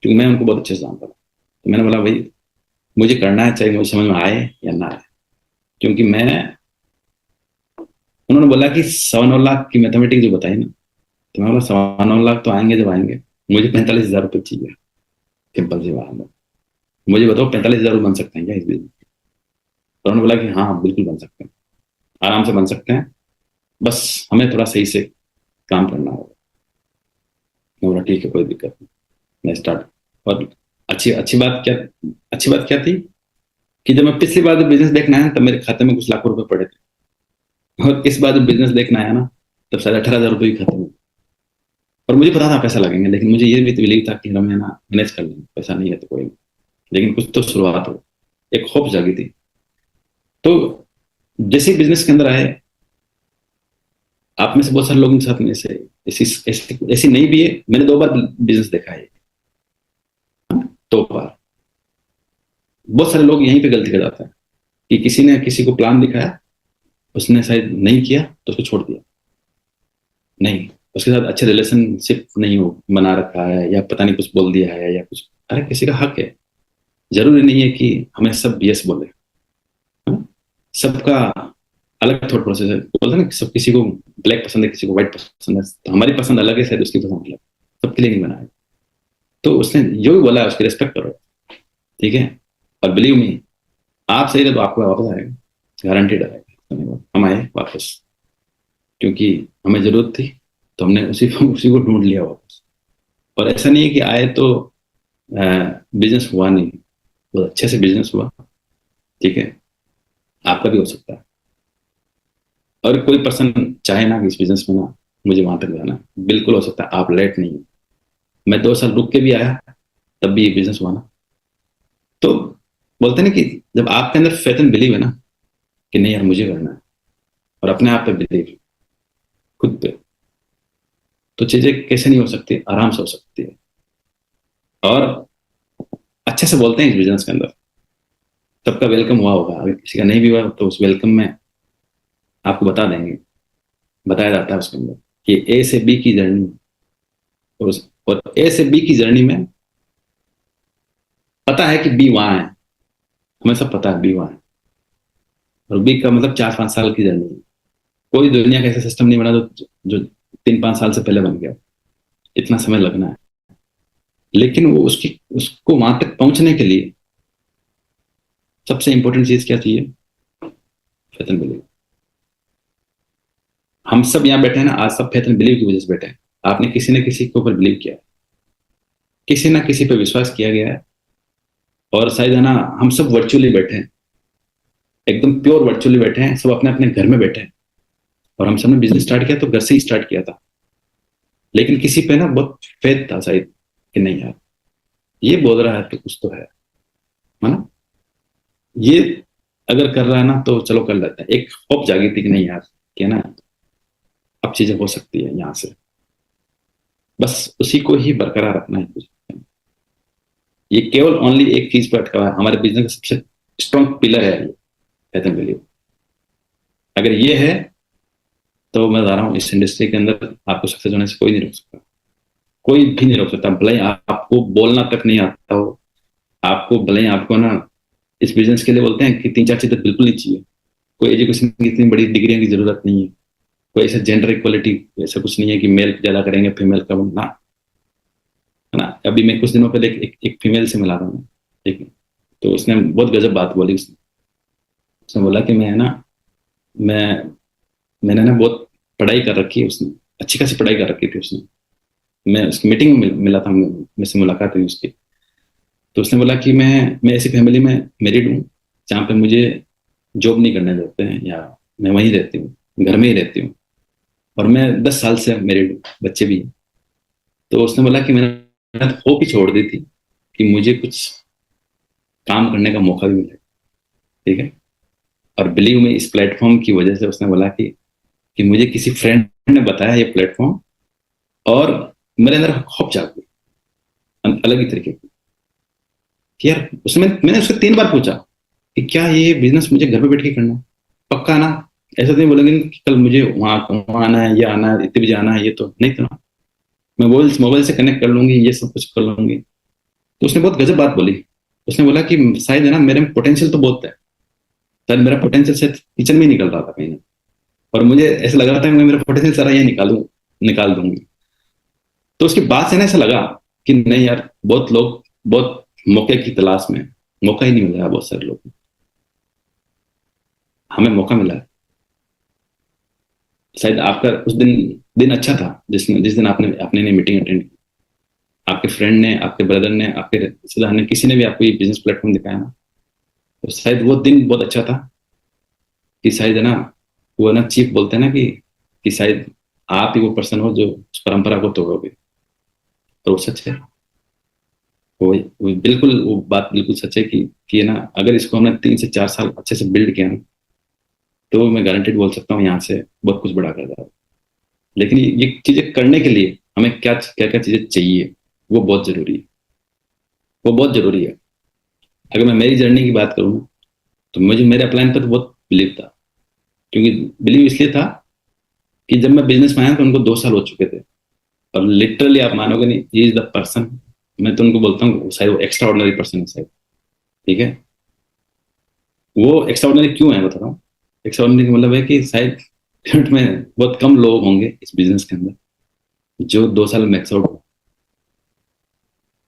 क्योंकि मैं उनको बहुत अच्छे से जानता था। तो मैंने बोला भाई मुझे करना है, चाहे मुझे समझ में आए या ना आए। क्योंकि मैं, उन्होंने बोला कि 9.25 लाख की मैथमेटिक्स जो बताई ना, तो मैं बोला 9.25 लाख तो आएंगे जब आएंगे, मुझे 45,000 रुपये चाहिए। सिंपल सी बात है, मुझे बताओ 45,000 बन सकते हैं क्या इस बिजनेस। तो उन्होंने बोला कि हाँ बिल्कुल बन सकते हैं, आराम से बन सकते हैं, बस हमें थोड़ा सही से काम करना होगा। मैं बोला ठीक है कोई दिक्कत नहीं, मैं स्टार्ट। और अच्छी बात क्या थी कि जब मैं पिछली बार जब बिजनेस देखना है तब मेरे खाते में कुछ लाखों रुपए पड़े थे। और इस बार जब बिजनेस देखना आया ना, तब शायद 18,000 रुपये ही खत्म हुए। और मुझे पता था पैसा लगेंगे, लेकिन मुझे ये भी बिलीव था कि हम है ना मैनेज कर लेंगे, पैसा नहीं है तो कोई नहीं, लेकिन कुछ तो शुरुआत हो, एक होप जागी थी। तो जैसे ही बिजनेस के अंदर आए, आप में से बहुत सारे लोगों के साथ में ऐसे ऐसी ऐसी ऐसी नहीं भी है। मैंने 2 बार बिजनेस देखा है, हाँ, 2 बार। बहुत सारे लोग यहीं पे गलती कर जाते हैं कि किसी ने किसी को प्लान दिखाया, उसने शायद नहीं किया तो उसको छोड़ दिया, नहीं उसके साथ अच्छे रिलेशनशिप नहीं हो बना रखा है, या पता नहीं कुछ बोल दिया है या कुछ। अरे किसी का हक है, जरूरी नहीं है कि हमें सब यस बोले, हाँ? सबका अलग थॉट प्रोसेस है, बोलते हैं ना सब, किसी को ब्लैक पसंद है किसी को व्हाइट पसंद है, तो हमारी पसंद अलग है, शायद उसकी पसंद अलग है, सबके लिए नहीं बना है। तो उसने जो भी बोला है उसकी रिस्पेक्ट करो, ठीक है। और बिलीव मी, आप सही रहे तो आपको वापस आएगा, गारंटेड आएगा। हम आए वापस क्योंकि हमें जरूरत थी, तो हमने उसी को ढूंढ लिया वापस। और ऐसा नहीं है कि आए तो बिजनेस हुआ नहीं, बहुत अच्छे से बिजनेस हुआ, ठीक है। आपका भी हो सकता है। और कोई पर्सन चाहे ना कि इस बिजनेस में ना मुझे वहां तक जाना, बिल्कुल हो सकता है। आप लेट नहीं हो, मैं 2 साल रुक के भी आया तब भी ये बिजनेस हुआ ना। तो बोलते हैं ना कि जब आपके अंदर फेथ एंड बिलीव है ना कि नहीं यार मुझे करना है, और अपने आप पे बिलीव, खुद पे, तो चीजें कैसे नहीं हो सकती, आराम से हो सकती है। और अच्छे से बोलते हैं इस बिजनेस के अंदर, सबका वेलकम हुआ होगा, अगर किसी का नहीं भी हुआ तो उस वेलकम में आपको बता देंगे, बताया जाता है उसके अंदर कि ए से बी की जर्नी, और ए से बी की जर्नी में पता है कि बी वहां है, हमें सब पता है बी वहां है। और बी का मतलब 4-5 साल की जर्नी है। कोई दुनिया का ऐसा सिस्टम नहीं बना जो 3-5 साल से पहले बन गया, इतना समय लगना है। लेकिन वो उसकी उसको वहां तक पहुंचने के लिए सबसे इंपॉर्टेंट चीज क्या चाहिए, फेथ एंड बिलीव। हम सब यहाँ बैठे हैं ना आज, सब फेथ एंड बिलीव की वजह से बैठे हैं। आपने किसी न किसी के ऊपर बिलीव किया है, किसी ना किसी पे विश्वास किया गया है। और शायद है ना हम सब वर्चुअली बैठे हैं, एकदम प्योर वर्चुअली बैठे हैं, सब अपने अपने घर में बैठे हैं। और हम सबने बिजनेस स्टार्ट किया तो घर से ही स्टार्ट किया था, लेकिन किसी पे ना बहुत फेथ था शायद कि नहीं यार ये बोल रहा है तो कुछ तो है ना, ये अगर कर रहा है ना तो चलो कर लेते हैं। एक होप जागी थी कि नहीं यार, कि है ना अब चीजें हो सकती है यहाँ से। बस उसी को ही बरकरार रखना है। ये केवल ओनली एक चीज पर अटका हुआ है, हमारे बिजनेस का सबसे स्ट्रॉन्ग पिलर है ये, कहते हैं वैल्यू। अगर ये है तो मैं बता रहा हूँ, इस इंडस्ट्री के अंदर आपको सक्सेस होने से कोई नहीं रोक सकता, कोई भी नहीं रोक सकता। भले ही आपको बोलना तक नहीं आता हो, आपको भले ही आपको ना, इस बिजनेस के लिए बोलते हैं कि 3-4 चीजें बिल्कुल नहीं चाहिए। कोई एजुकेशन की इतनी बड़ी डिग्रियों की जरूरत नहीं है, कोई ऐसा जेंडर इक्वलिटी ऐसा कुछ नहीं है कि मेल ज्यादा करेंगे फीमेल कम ना, है ना। अभी मैं कुछ दिनों पहले एक फीमेल से मिला था मैं, ठीक है। तो उसने बहुत गजब बात बोली। उसने उसने बोला कि मैं है ना, मैं मैंने ना बहुत पढ़ाई कर रखी है। उसने अच्छी खासी पढ़ाई कर रखी थी उसने। मैं उसकी मीटिंग में मिला था, मुझसे मुलाकात हुई उसकी। तो उसने बोला कि मैं ऐसी फैमिली में मैरिड हूँ जहाँ पे मुझे जॉब नहीं करने देते हैं, या मैं वहीं रहती हूँ, घर में ही रहती हूँ, और मैं 10 साल से मैरिड हूँ, बच्चे भी हैं। तो उसने बोला कि मैंने तो होप ही छोड़ दी थी कि मुझे कुछ काम करने का मौका भी मिले, ठीक है। और बिलीव में इस प्लेटफॉर्म की वजह से उसने बोला कि मुझे किसी फ्रेंड ने बताया ये प्लेटफॉर्म, और मेरे अंदर होप जाग गई अलग ही तरीके की, कि यार उसमें मैंने उससे 3 बार पूछा कि क्या ये बिजनेस मुझे घर पे बैठ के करना है, पक्का ना, ऐसा तो नहीं बोलेंगे कि कल मुझे वहां आना है, ये आना है, इतने बजे आना है, ये तो नहीं तो ना, मैं मोबाइल से कनेक्ट कर लूंगी, ये सब कुछ कर लूंगी। तो उसने बहुत गजब बात बोली। उसने बोला कि शायद है ना मेरे में पोटेंशियल तो बहुत है, शायद मेरा पोटेंशियल से किचन में ही निकल रहा था कहीं ना, और मुझे ऐसा लग रहा था कि मैं मेरा पोटेंशियल सारा ये निकाल दूंगी। तो उसकी बात से ना ऐसा लगा कि नहीं यार, बहुत लोग बहुत मौके की तलाश में, मौका ही नहीं मिल रहा बहुत सारे लोग, हमें मौका मिला है। शायद आपका उस दिन दिन अच्छा था, जिस दिन आपने आपने ने मीटिंग अटेंड की, आपके फ्रेंड ने, आपके ब्रदर ने, आपके रिश्तेदार ने, किसी ने भी आपको ये बिजनेस प्लेटफॉर्म दिखाया ना, तो शायद वो दिन बहुत अच्छा था। कि शायद है ना, वो ना चीफ बोलते हैं ना कि शायद आप ही वो पर्सन हो जो उस परंपरा को तोड़ोगे। और वो सच है। वो बिल्कुल, वो बात बिल्कुल सच है कि ना, अगर इसको हमने 3 से 4 साल अच्छे से बिल्ड किया ना, तो मैं गारंटेड बोल सकता हूँ यहाँ से बहुत कुछ बड़ा कर जाएगा। लेकिन ये चीजें करने के लिए हमें क्या क्या क्या चीजें चाहिए, वो बहुत जरूरी है, वो बहुत जरूरी है। अगर मैं मेरी जर्नी की बात करूँ, तो मुझे मेरे प्लान पर तो बहुत बिलीव था। क्योंकि बिलीव इसलिए था कि जब मैं बिजनेस में आया तो उनको 2 साल हो चुके थे, और लिटरली आप मानोगे नहीं, ही इज द पर्सन, मैं तो उनको बोलता हूँ शायद वो एक्स्ट्रा ऑर्डनरी पर्सन है शायद, ठीक है। वो एक्स्ट्रा ऑर्डनरी क्यों है बता रहा हूँ। एक्स्ट्रा ऑर्डनरी का मतलब है कि शायद फ्रंट में बहुत कम लोग होंगे इस बिजनेस के अंदर जो 2 साल मैक्स आउट हो।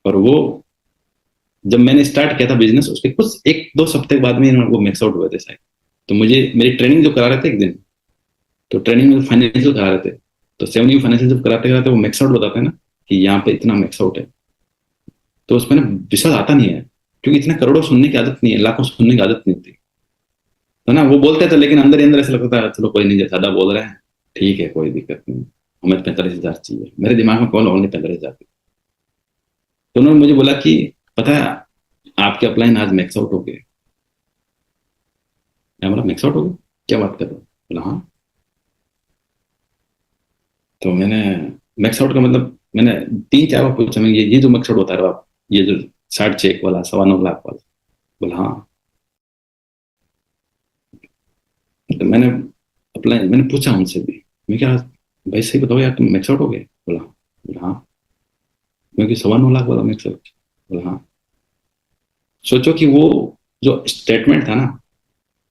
और वो, जब मैंने स्टार्ट किया था बिजनेस, उसके कुछ 1-2 हफ्ते बाद में वो मैक्स आउट हुए थे शायद। तो मुझे मेरी ट्रेनिंग जो करा रहे थे एक दिन, तो ट्रेनिंग में फाइनेंशियल करा रहे थे, तो 7 फाइनेंशियल जब कराते कराते वो मैक्स आउट बताते हैं ना कि यहाँ पे इतना मैक्स आउट है, तो उसमें ना विश्वास आता नहीं है, क्योंकि इतने करोड़ों सुनने की आदत नहीं है, लाखों सुनने की आदत नहीं होती। तो ना वो बोलते थे, लेकिन अंदर ही अंदर ऐसा लगता था चलो कोई नहीं, ज्यादा बोल रहे हैं, ठीक है कोई दिक्कत नहीं, हमें 45,000 चाहिए, मेरे दिमाग में कौन ओनली 45,000। तो उन्होंने मुझे बोला कि पता है आपके अपलाइन आज मैक्स आउट हो गए। मैं बोला मैक्स आउट हो गए, क्या बात कर रहे हो। बोला हाँ। तो मैंने, मैक्स आउट का मतलब मैंने 3-4 बार पूछा, मैं ये जो मैक्स आउट होता है आप, ये जो 60 चेक वाला 9.25 लाख वाला। बोला हाँ। तो मैंने पूछा उनसे भी, मैं क्या भाई सही बताओ यार, तुम मैक्स आउट हो गए। बोला हाँ। क्योंकि 9.25 लाख वाला मैक्स आउट। बोला हाँ। सोचो कि वो जो स्टेटमेंट था ना,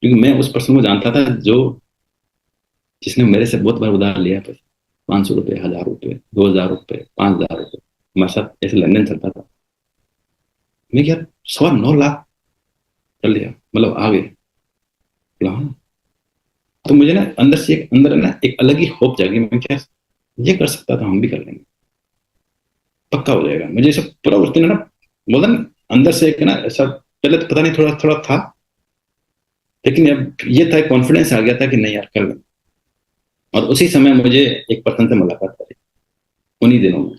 क्योंकि मैं उस पर्सन को जानता था जो, जिसने मेरे से बहुत बार उधार लिया था, 500 रुपये, 1,000 रुपये, 2,000 रुपये, 5,000 रुपये, हमारे साथ ऐसे लेन देन चलता था। मैं क्या 9.25 लाख कर लिया, मतलब आ गए। बोला हाँ। तो मुझे ना अंदर से एक अंदर ना एक अलग ही होप जागी, मैं क्या ये कर सकता था, हम भी कर लेंगे, पक्का हो जाएगा। मुझे सब पूरा उस दिन ना, बोला ना, अंदर से एक ना ऐसा, पहले तो पता नहीं, थोड़ा थोड़ा था, लेकिन अब ये था, कॉन्फिडेंस आ गया था कि नहीं यार कर लेंगे। और उसी समय मुझे एक पर्सन से मुलाकात करी, उन्हीं दिनों में,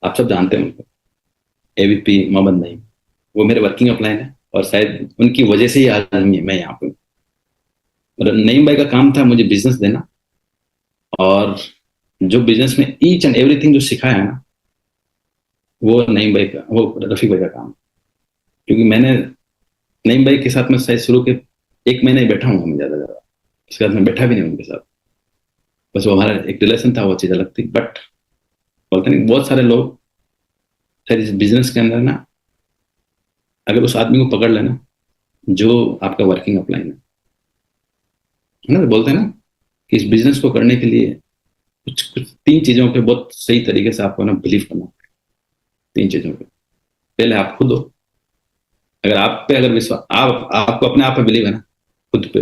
आप सब जानते हैं उनको, एबीपी मोहम्मद नईम। वो मेरे वर्किंग अपलाइन है, और शायद उनकी वजह से ही आज मैं यहाँ पे हूँ। और नईम भाई का काम था मुझे बिजनेस देना, और जो बिजनेस में ईच एंड एवरीथिंग जो सिखाया है ना, वो नईम भाई का, वो रफीक भाई का काम है। क्योंकि मैंने नईम भाई के साथ में शायद शुरू के 1 महीने ही बैठा हूँ मैं, ज्यादा उसके बाद मैं बैठा भी नहीं उनके साथ। बस वो हमारा एक रिलेशन था, वो चीज अलग थी। बट बोलते नहीं, बहुत सारे लोग शायद इस बिजनेस के अंदर ना, अगर उस आदमी को पकड़ लेना जो आपका वर्किंग अपलाइन है ना, तो बोलते हैं ना कि इस बिजनेस को करने के लिए कुछ कुछ 3 चीजों पे बहुत सही तरीके से आपको ना बिलीव करना है। 3 चीजों पे, पहले आप खुद हो। अगर आप पे अगर विश्वास, आप आपको अपने आप पे बिलीव है ना, खुद पे,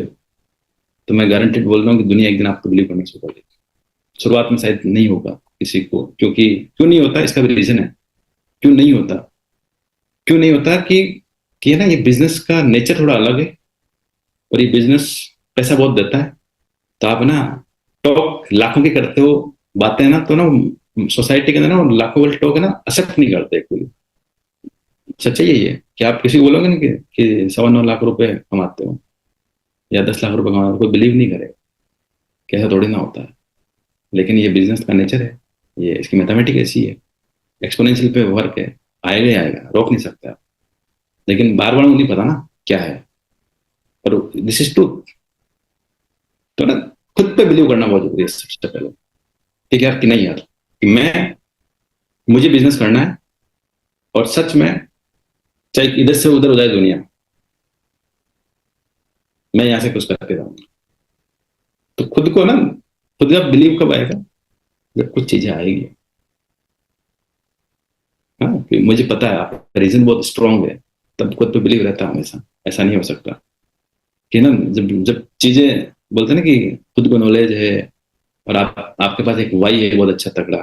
तो मैं गारंटेड बोल रहा हूँ कि दुनिया एक दिन आपको बिलीव करना शुरू कर देगी। शुरुआत में शायद नहीं होगा किसी को, क्योंकि क्यों नहीं होता इसका भी रीजन है। क्यों नहीं होता? क्यों नहीं होता कि है ना, ये बिजनेस का नेचर थोड़ा अलग है, और ये बिजनेस पैसा बहुत देता है। तो आप ना टॉक लाखों की करते हो बातें ना, तो ना सोसाइटी के अंदर ना लाखों वाले टॉक है ना एक्सेप्ट नहीं करते कोई। सच्चाई यही है कि आप किसी को बोलोगे ना कि 9.25 लाख रुपए कमाते हो या 10 लाख रुपए कमाते हो, कोई बिलीव नहीं करेगा कि ऐसा थोड़ी ना होता है। लेकिन ये बिजनेस का नेचर है, ये इसकी मैथमेटिक ऐसी है, एक्सपोनेंशियल पे वर्क है, आएगा ही आएगा, रोक नहीं सकते आप। लेकिन बार बार नहीं पता ना क्या है, और दिस इज ट्रू। तो ना खुद पे बिलीव करना बहुत जरूरी है सबसे पहले। ठीक है यार, कि नहीं यार, कि मैं, मुझे बिजनेस करना है, और सच में चाहे इधर से उधर हो जाए दुनिया, मैं यहां से कुछ करके जाऊंगा। तो खुद को ना, खुद का बिलीव कब आएगा? जब कुछ चीजें आएगी। हाँ, कि मुझे पता है आपका रीजन बहुत स्ट्रांग है, तब खुद पे बिलीव रहता है हमेशा। ऐसा नहीं हो सकता कि ना, जब जब चीजें, बोलते हैं ना कि खुद को नॉलेज है, और आपके पास एक वाई है बहुत अच्छा तगड़ा,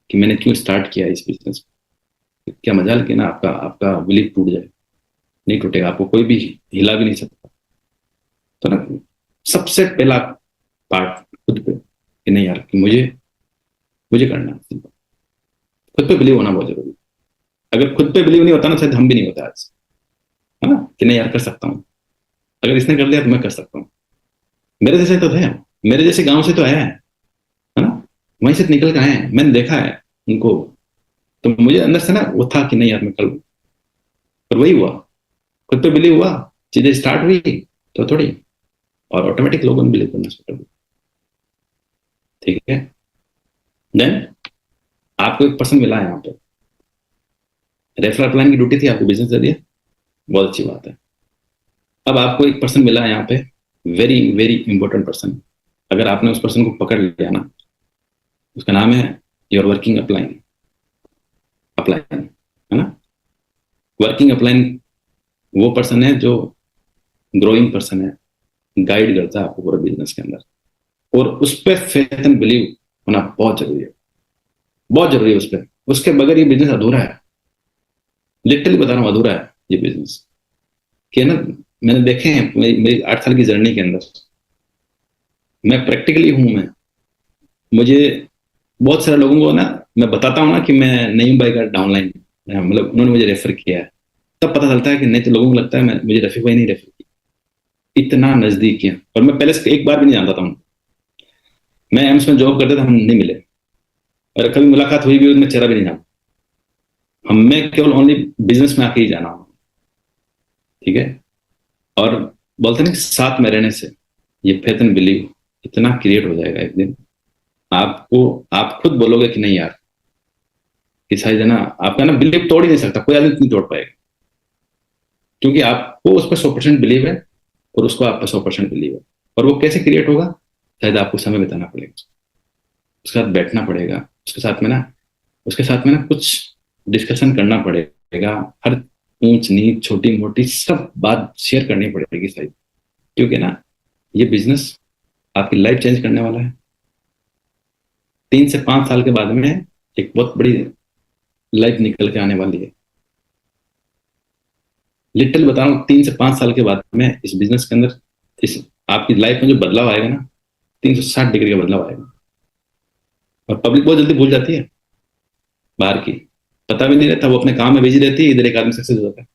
कि मैंने क्यों स्टार्ट किया इस बिजनेस को। क्या मजाल कि ना आपका आपका बिलीव टूट जाए, नहीं टूटेगा, आपको कोई भी हिला भी नहीं सकता। तो ना सबसे पहला पार्ट खुद पे, कि नहीं यार, कि मुझे मुझे करना है। खुद पे बिलीव होना बहुत जरूरी है। अगर खुद पे बिलीव नहीं होता ना, शायद हम भी नहीं होता आज, है ना, कि नहीं यार कर सकता हूँ। अगर इसने कर लिया तो मैं कर सकता हूँ। मेरे जैसे तो है, मेरे जैसे गांव से तो है ना, वहीं से निकल के आए हैं, मैंने देखा है उनको। तो मुझे अंदर से ना वो था कि नहीं यार मैं कर लूँ। पर वही हुआ, खुद पे बिलीव हुआ, चीजें स्टार्ट हुई, तो थोड़ी, और ऑटोमेटिक लोगों ने बिलीव करना शुरू कर दिया। ठीक है। देन आपको एक पर्सन मिला है यहाँ पे, रेफरल प्लान की ड्यूटी थी, आपको बिजनेस दे दिया, बहुत अच्छी बात है। अब आपको एक पर्सन मिला है यहाँ पे, वेरी वेरी इंपॉर्टेंट पर्सन। अगर आपने उस पर्सन को पकड़ लिया ना, उसका नाम है योर वर्किंग अपलाइन। अपलाइन, है ना। वर्किंग अपलाइन वो पर्सन है जो ग्रोइंग पर्सन है, गाइड करता है आपको पूरे बिजनेस के अंदर। और उस पर फेथ एंड बिलीव होना बहुत जरूरी है, बहुत जरूरी है उस पर। उसके बगैर ये बिजनेस अधूरा है, लिटरली बता रहा हूँ, अधूरा है ये बिजनेस। कि है ना, मैंने देखे हैं मेरी 8 साल की जर्नी के अंदर, मैं प्रैक्टिकली हूं मैं। मुझे बहुत सारे लोगों को ना, मैं बताता हूँ ना कि मैं नईम भाई का डाउनलाइन, मतलब उन्होंने मुझे रेफर किया है, तब पता चलता है कि नहीं तो लोगों को लगता है मुझे रफीक भाई नहीं रेफर किया। इतना नजदीक है, और मैं पहले से एक बार भी नहीं जानता था। मैं एम्स में जॉब करते थे, हम नहीं मिले, और कभी मुलाकात हुई भी मैं चेहरा भी नहीं जाना। हम मैं केवल ओनली बिजनेस में आके ही जाना। ठीक है। और बोलते ना कि साथ में रहने से ये फेथ एंड बिलीव इतना क्रिएट हो जाएगा एक दिन, आपको, आप खुद बोलोगे कि नहीं यार, कि शायद है ना, आपका ना बिलीव तोड़ ही नहीं सकता, कोई आदमी नहीं तोड़ पाएगा। क्योंकि आपको उस पर 100% बिलीव है, और उसको आप पर 100% बिलीव है। और वो कैसे क्रिएट होगा? शायद आपको समय बिताना पड़ेगा, उसके साथ बैठना पड़ेगा, उसके साथ में ना कुछ डिस्कशन करना पड़ेगा, हर ऊंच नीच छोटी मोटी सब बात शेयर करनी पड़ेगी शायद। क्योंकि ना ये बिजनेस आपकी लाइफ चेंज करने वाला है। 3 से 5 साल के बाद में एक बहुत बड़ी लाइफ निकल के आने वाली है। लिटरली बता रहा हूँ, 3 से 5 साल के बाद में इस बिजनेस के अंदर, इस आपकी लाइफ में जो बदलाव आएगा ना, 360 डिग्री का बदलाव आएगा। और पब्लिक बहुत जल्दी भूल जाती है बाहर की, पता भी नहीं रहता, वो अपने काम में बिजी रहती है, इधर एक आदमी सक्सेस हो जाता है।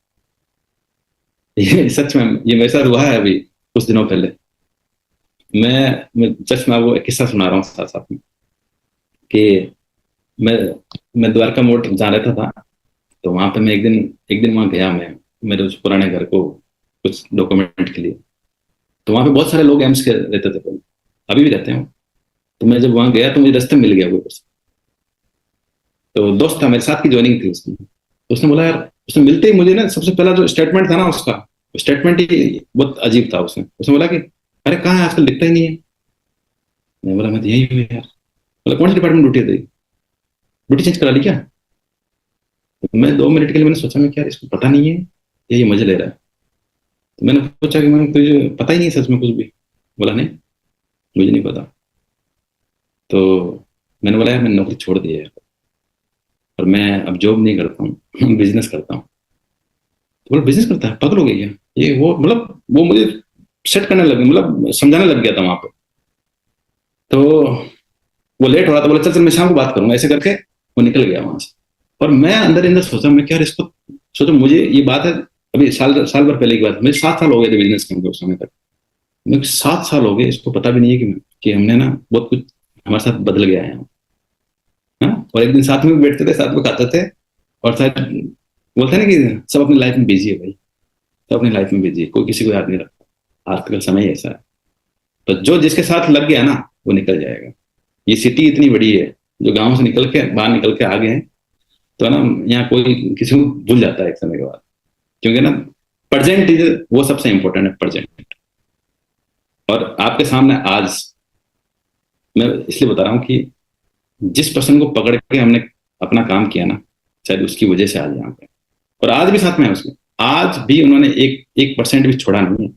ये सच में, ये मेरे साथ हुआ है अभी कुछ दिनों पहले। मैं जस्ट मैं आपको एक किस्सा सुना रहा हूँ साथ साथ में, कि मैं मैं द्वारका मोड़ जा रहता था, तो वहां पे मैं एक दिन वहां गया, मैं मेरे उस पुराने घर को कुछ डॉक्यूमेंट के लिए। तो वहां पे बहुत सारे लोग एम्स के रहते थे पहले, अभी भी रहते हैं। तो मैं जब वहां गया तो मुझे रास्ते में मिल गया वो person। तो दोस्त था मेरे साथ की, ज्वाइनिंग थी उसकी। तो उसने बोला यार, उसने मिलते ही मुझे ना सबसे पहला जो स्टेटमेंट था ना उसका, स्टेटमेंट ही बहुत अजीब था। उसने उसने बोला कि अरे कहाँ है आजकल, दिखता ही नहीं है। मैं बोला मैं तो यही हूँ यार। बोला कौन सी डिपार्टमेंट ड्यूटी है तेरी, ड्यूटी चेंज करा ली क्या? तो मैं 2 मिनट के लिए मैंने सोचा, मैं क्या इसको पता नहीं है, ये मजे ले रहा है। तो मैंने सोचा कि मैंने तुझे पता ही नहीं है सच में कुछ भी। बोला नहीं, मुझे नहीं पता। तो मैंने बोला यार मैंने नौकरी छोड़ दी है, और मैं अब जॉब नहीं करता हूँ बिजनेस करता हूँ। तो बोला बिजनेस करता है, पागल हो गई क्या? ये वो मतलब वो मुझे सेट करने लग, मतलब समझाने लग गया था वहां पे। तो वो लेट हो रहा था, बोला चल चल मैं शाम को बात करूंगा, ऐसे करके वो निकल गया वहां से। और मैं अंदर अंदर सोचा, मैं क्या यार इसको, सोचो मुझे ये बात है अभी साल साल भर पहले की बात है, मुझे 7 साल हो गए थे बिजनेस करने उस समय तक। मुझे 7 साल हो गए, इसको पता भी नहीं है कि हमने ना बहुत कुछ हमारे साथ बदल गया है। हाँ? और एक दिन साथ में बैठते थे, साथ में खाते थे, और शायद बोलते हैं ना कि सब अपनी लाइफ में बिजी है भाई, सब अपनी लाइफ में बिजी है, कोई किसी को याद नहीं रखता। आज का समय ही ऐसा है। तो जो जिसके साथ लग गया ना वो निकल जाएगा। ये सिटी इतनी बड़ी है, जो गांव से निकल के बाहर निकल के आ गए हैं, तो ना यहाँ कोई किसी को भूल जाता है एक समय के बाद। क्योंकि ना प्रेजेंट इज, वो सबसे इंपॉर्टेंट है, प्रेजेंट। और आपके सामने आज मैं इसलिए बता रहा हूँ कि जिस पर्सन को पकड़ के हमने अपना काम किया ना, शायद उसकी वजह से आज यहाँ पे, और आज भी साथ में है उसमें, आज भी उन्होंने एक 1% भी छोड़ा नहीं है।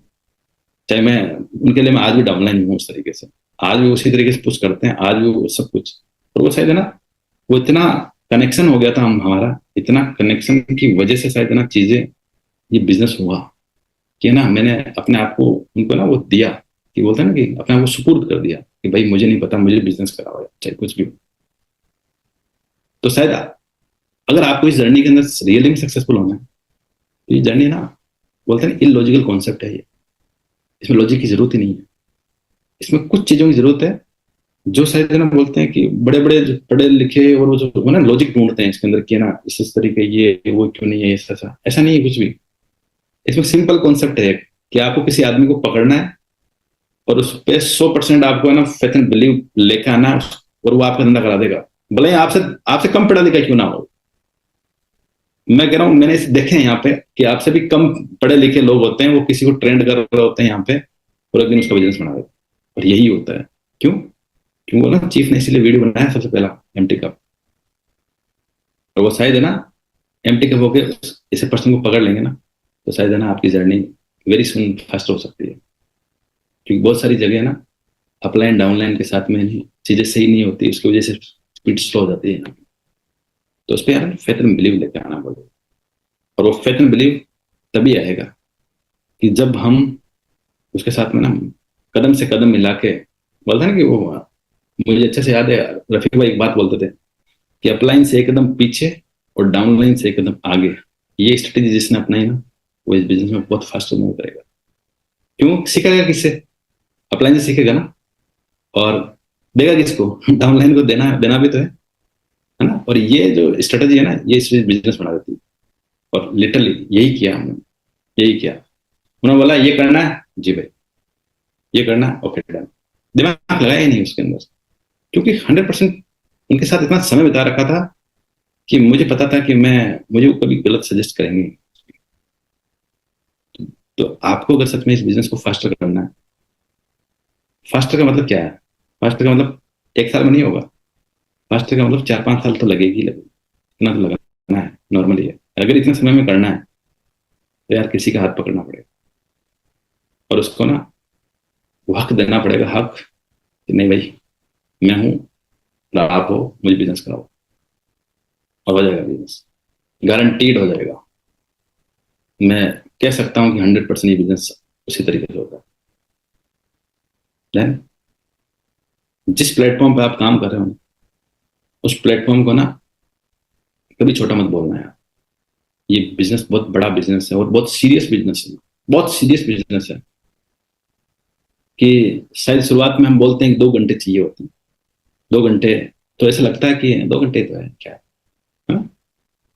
चाहे मैं उनके लिए, मैं आज भी डाउनलाइन हूँ उस तरीके से, आज भी उसी तरीके से पुश करते हैं, आज भी वो सब कुछ। और वो शायद है ना, वो इतना कनेक्शन हो गया था हम हमारा, इतना कनेक्शन की वजह से शायद है ना चीजें, ये बिजनेस हुआ कि ना मैंने अपने आप को उनको ना वो दिया, कि बोलते हैं ना कि अपने आप को सुपुर्द कर दिया कि भाई मुझे नहीं पता, मुझे बिजनेस कराओ या चाहे कुछ भी हो। तो शायद अगर आपको इस जर्नी के अंदर रियली में सक्सेसफुल होना है, तो ये जर्नी ना, बोलते हैं इलॉजिकल कॉन्सेप्ट है ये, इसमें लॉजिक की जरूरत ही नहीं है। इसमें कुछ चीजों की जरूरत है, जो शायद है ना, बोलते हैं कि बड़े बड़े जो पढ़े लिखे और वो जो ना लॉजिक ढूंढते हैं इसके अंदर कि ना इस तरीके, ये वो क्यों नहीं है, ऐसा ऐसा ऐसा नहीं है कुछ भी। इसमें सिंपल कॉन्सेप्ट है कि आपको किसी आदमी को पकड़ना है, और उस पर 100% आपको है ना फेथ एंड बिलीव लेके आना है, और वो आपका धंधा करा देगा, भले ही आपसे आपसे कम पढ़ा लिखा क्यों ना हो। मैं कह रहा हूँ, मैंने इसे देखे हैं यहाँ पे कि आपसे भी कम पढ़े लिखे लोग होते हैं, वो किसी को ट्रेंड कर रहे होते हैं यहाँ पे, और एक दिन उसका बिजनेस बना देते हैं। और यही होता है। क्यों? क्यों बोला, चीफ ने इसीलिए वीडियो बनाया सबसे पहला, एम्प्टी कप। और वो शायद है ना, एम्प्टी कप होके इसे पर्सन को पकड़ लेंगे ना, तो शायद है ना आपकी जर्नी वेरी सुन फास्ट हो सकती है। क्योंकि बहुत सारी जगह है ना, अपलाइन डाउनलाइन के साथ में नहीं चीजें सही नहीं होती, उसकी वजह से स्पीड स्लो हो जाती है। तो उस पर यार फेथ एंड बिलीव लेके आना पड़ेगा। और वो फेथ एंड बिलीव तभी आएगा कि जब हम उसके साथ में ना कदम से कदम मिला के, बोलते हैं ना कि वो, मुझे अच्छे से याद है रफीक भाई एक बात बोलते थे कि अपलाइन से एक कदम पीछे और डाउनलाइन से एक कदम आगे, ये स्ट्रेटेजी जिसने अपनाई ना, वो इस बिजनेस में बहुत फास्ट मूव करेगा। क्यों? सीखेगा किससे? अपलाइन से सीखेगा ना, और देगा किसको डाउनलाइन को देना देना भी तो है ना। और ये जो स्ट्रेटेजी है ना, ये इस बिजनेस बना देती है। और लिटरली यही किया हमने, यही किया। उन्होंने बोला ये करना है जी भाई, ये करना है, ओके डन। दिमाग लगाया ही नहीं उसके अंदर, क्योंकि 100% उनके साथ इतना समय बिता रखा था कि मुझे पता था कि मैं, मुझे वो कभी गलत सजेस्ट करेंगे। तो आपको अगर सच में इस बिजनेस को फास्टर करना है, फास्टर का मतलब क्या है? फास्टर का मतलब 1 साल में नहीं होगा। फास्टर का मतलब 4-5 साल तो लगेगी, लगेगी, इतना तो लगाना है, नॉर्मली है। अगर इतने समय में करना है तो यार किसी का हाथ पकड़ना पड़ेगा, और उसको ना वो हक देना पड़ेगा, हक कि नहीं भाई मैं हूं, आप हो, मुझे बिजनेस कराओ। और हो जाएगा बिजनेस, गारंटीड हो जाएगा। मैं कह सकता हूँ कि 100% ये बिजनेस उसी तरीके से होता है। Then, जिस प्लेटफॉर्म पे आप काम कर रहे हो, उस प्लेटफॉर्म को ना कभी छोटा मत बोलना है। ये बिजनेस बहुत बड़ा बिजनेस है, और बहुत सीरियस बिजनेस है, बहुत सीरियस बिजनेस है। कि शायद शुरुआत में हम बोलते हैं कि 2 घंटे चाहिए होते हैं, 2 घंटे तो ऐसा लगता है कि 2 घंटे तो है क्या है ना।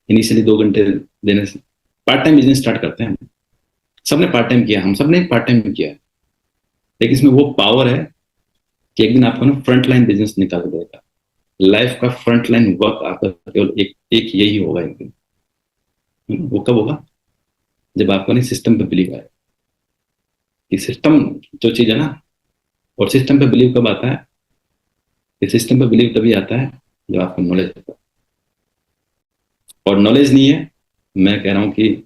इनिशियली 2 घंटे देने से पार्ट टाइम बिजनेस स्टार्ट करते हैं। सबने पार्ट टाइम किया, हम सबने पार्ट टाइम किया है, लेकिन इसमें वो पावर है कि एक दिन आपको ना फ्रंट लाइन बिजनेस निकाल देगा। लाइफ का फ्रंट लाइन वर्क आपका केवल एक एक यही होगा एक दिन। वो कब होगा? जब आपको नहीं सिस्टम पे बिलीव आए कि सिस्टम जो चीज है ना। और सिस्टम पे बिलीव कब आता है? कि सिस्टम पे बिलीव तभी आता है जब आपको नॉलेज होता है। और नॉलेज नहीं है, मैं कह रहा हूँ कि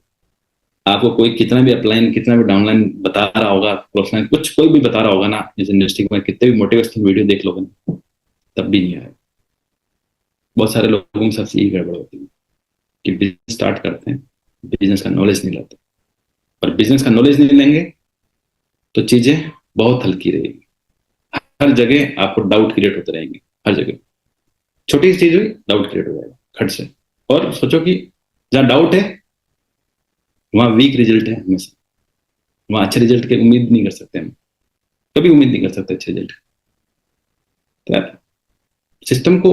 आपको कोई कितना भी अपलाइन कितना भी डाउनलाइन बता रहा होगा, क्रॉसलाइन कुछ कोई भी बता रहा होगा ना, इस इंडस्ट्री में कितने भी मोटिवेशनल वीडियो देख लोगे ना, तब भी नहीं आएगा। बहुत सारे लोगों के साथ यही गड़बड़ होती है कि बिजनेस स्टार्ट करते हैं, बिजनेस का नॉलेज नहीं लेते। और बिजनेस का नॉलेज नहीं लेंगे तो चीजें बहुत हल्की रहेगी। हर जगह आपको डाउट क्रिएट होते रहेंगे, हर जगह छोटी सी चीज हुई डाउट क्रिएट हो जाएगा खट से। और सोचो कि जहाँ डाउट है वहां वीक रिजल्ट है हमेशा, वहां अच्छे रिजल्ट की उम्मीद नहीं कर सकते हम, कभी उम्मीद नहीं कर सकते अच्छे रिजल्ट। तो यार सिस्टम को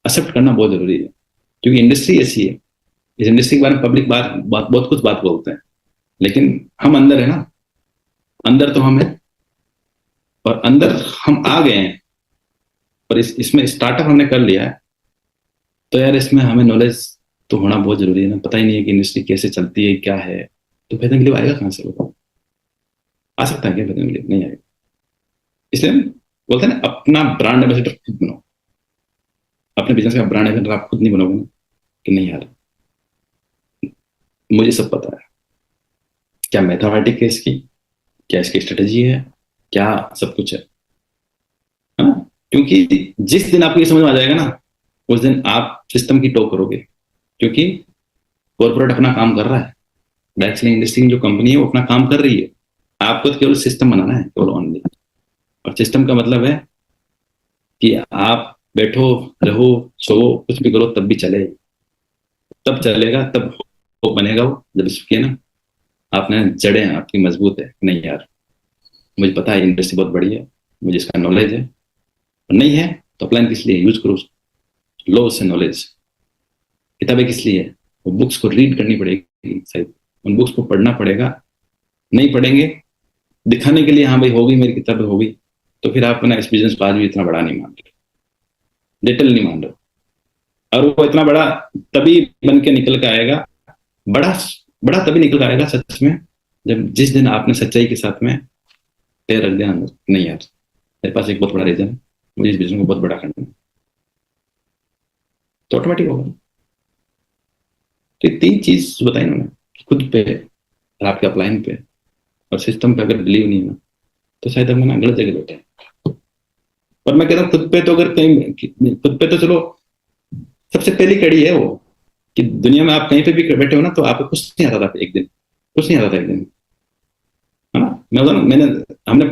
एक्सेप्ट करना बहुत जरूरी है, क्योंकि इंडस्ट्री ऐसी है। इस इंडस्ट्री के बारे में पब्लिक बहुत कुछ बात बोलते हैं, लेकिन हम अंदर है ना, अंदर तो हम है, और अंदर हम आ गए हैं, और इसमें स्टार्टअप हमने कर लिया है। तो यार इसमें हमें नॉलेज तो होना बहुत जरूरी है ना। पता ही नहीं है कि इंडस्ट्री कैसे चलती है क्या है, तो वेतन के लिए आएगा कहाँ से? बताओ, आ सकता है क्या वेतन के लिए? नहीं आएगा। इसलिए हम बोलते हैं ना, अपना ब्रांड एम्बेसडर खुद बनाओ। अपने बिजनेस का ब्रांड एम्बेसडर आप खुद नहीं बनोगे ना, कि नहीं यार मुझे सब पता है, क्या मैथमेटिक है इसकी, क्या इसकी स्ट्रेटेजी है, क्या सब कुछ है ना। क्योंकि जिस दिन आपको ये समझ में आ जाएगा ना, उस दिन आप सिस्टम की टॉक करोगे। क्योंकि कॉर्पोरेट अपना काम कर रहा है, डायरेक्ट सेलिंग इंडस्ट्री की जो कंपनी है वो अपना काम कर रही है। आपको तो केवल सिस्टम बनाना है, केवल ऑनली। और सिस्टम का मतलब है कि आप बैठो, रहो, सो, कुछ भी करो तब भी चले, तब चलेगा, तब वो बनेगा। वो जब इसकी है ना, आपने जड़ें आपकी मजबूत है, नहीं यार मुझे पता है इंडस्ट्री बहुत बड़ी है, मुझे इसका नॉलेज है। नहीं है तो अप्लाइन किस लिए? यूज करो, लो उससे नॉलेज। किताबें किस लिए? वो बुक्स को रीड करनी पड़ेगी, शायद उन बुक्स को पढ़ना पड़ेगा। नहीं पढ़ेंगे दिखाने के लिए, हाँ भाई होगी मेरी किताब होगी, तो फिर आप ना इस बिजनेस को आज भी इतना बड़ा नहीं मान रहे, डिटेल नहीं मान रहे। और वो इतना बड़ा तभी बन के निकल के आएगा, बड़ा बड़ा तभी निकल के आएगा सच में, जब जिस दिन आपने सच्चाई के साथ में पैर रख दिया अंदर। नहीं यार मेरे पास एक बहुत बड़ा रीजन है, मुझे इस बिजनेस को बहुत बड़ा करना है, तो ऑटोमेटिक होगा। तो ये 3 चीज बताई उन्होंने, खुद पे और आपके अपलाइन पे और सिस्टम पे अगर बिलीव नहीं है ना, तो शायद हम ना गलत जगह बैठे हैं। पर मैं कहता हूँ खुद पे तो अगर कहीं, खुद पे तो चलो सबसे पहली कड़ी है वो, कि दुनिया में आप कहीं पे भी बैठे हो ना, तो आपको कुछ नहीं आता था एक दिन, कुछ नहीं आता था एक दिन, है ना। मैं बता मैंने हमने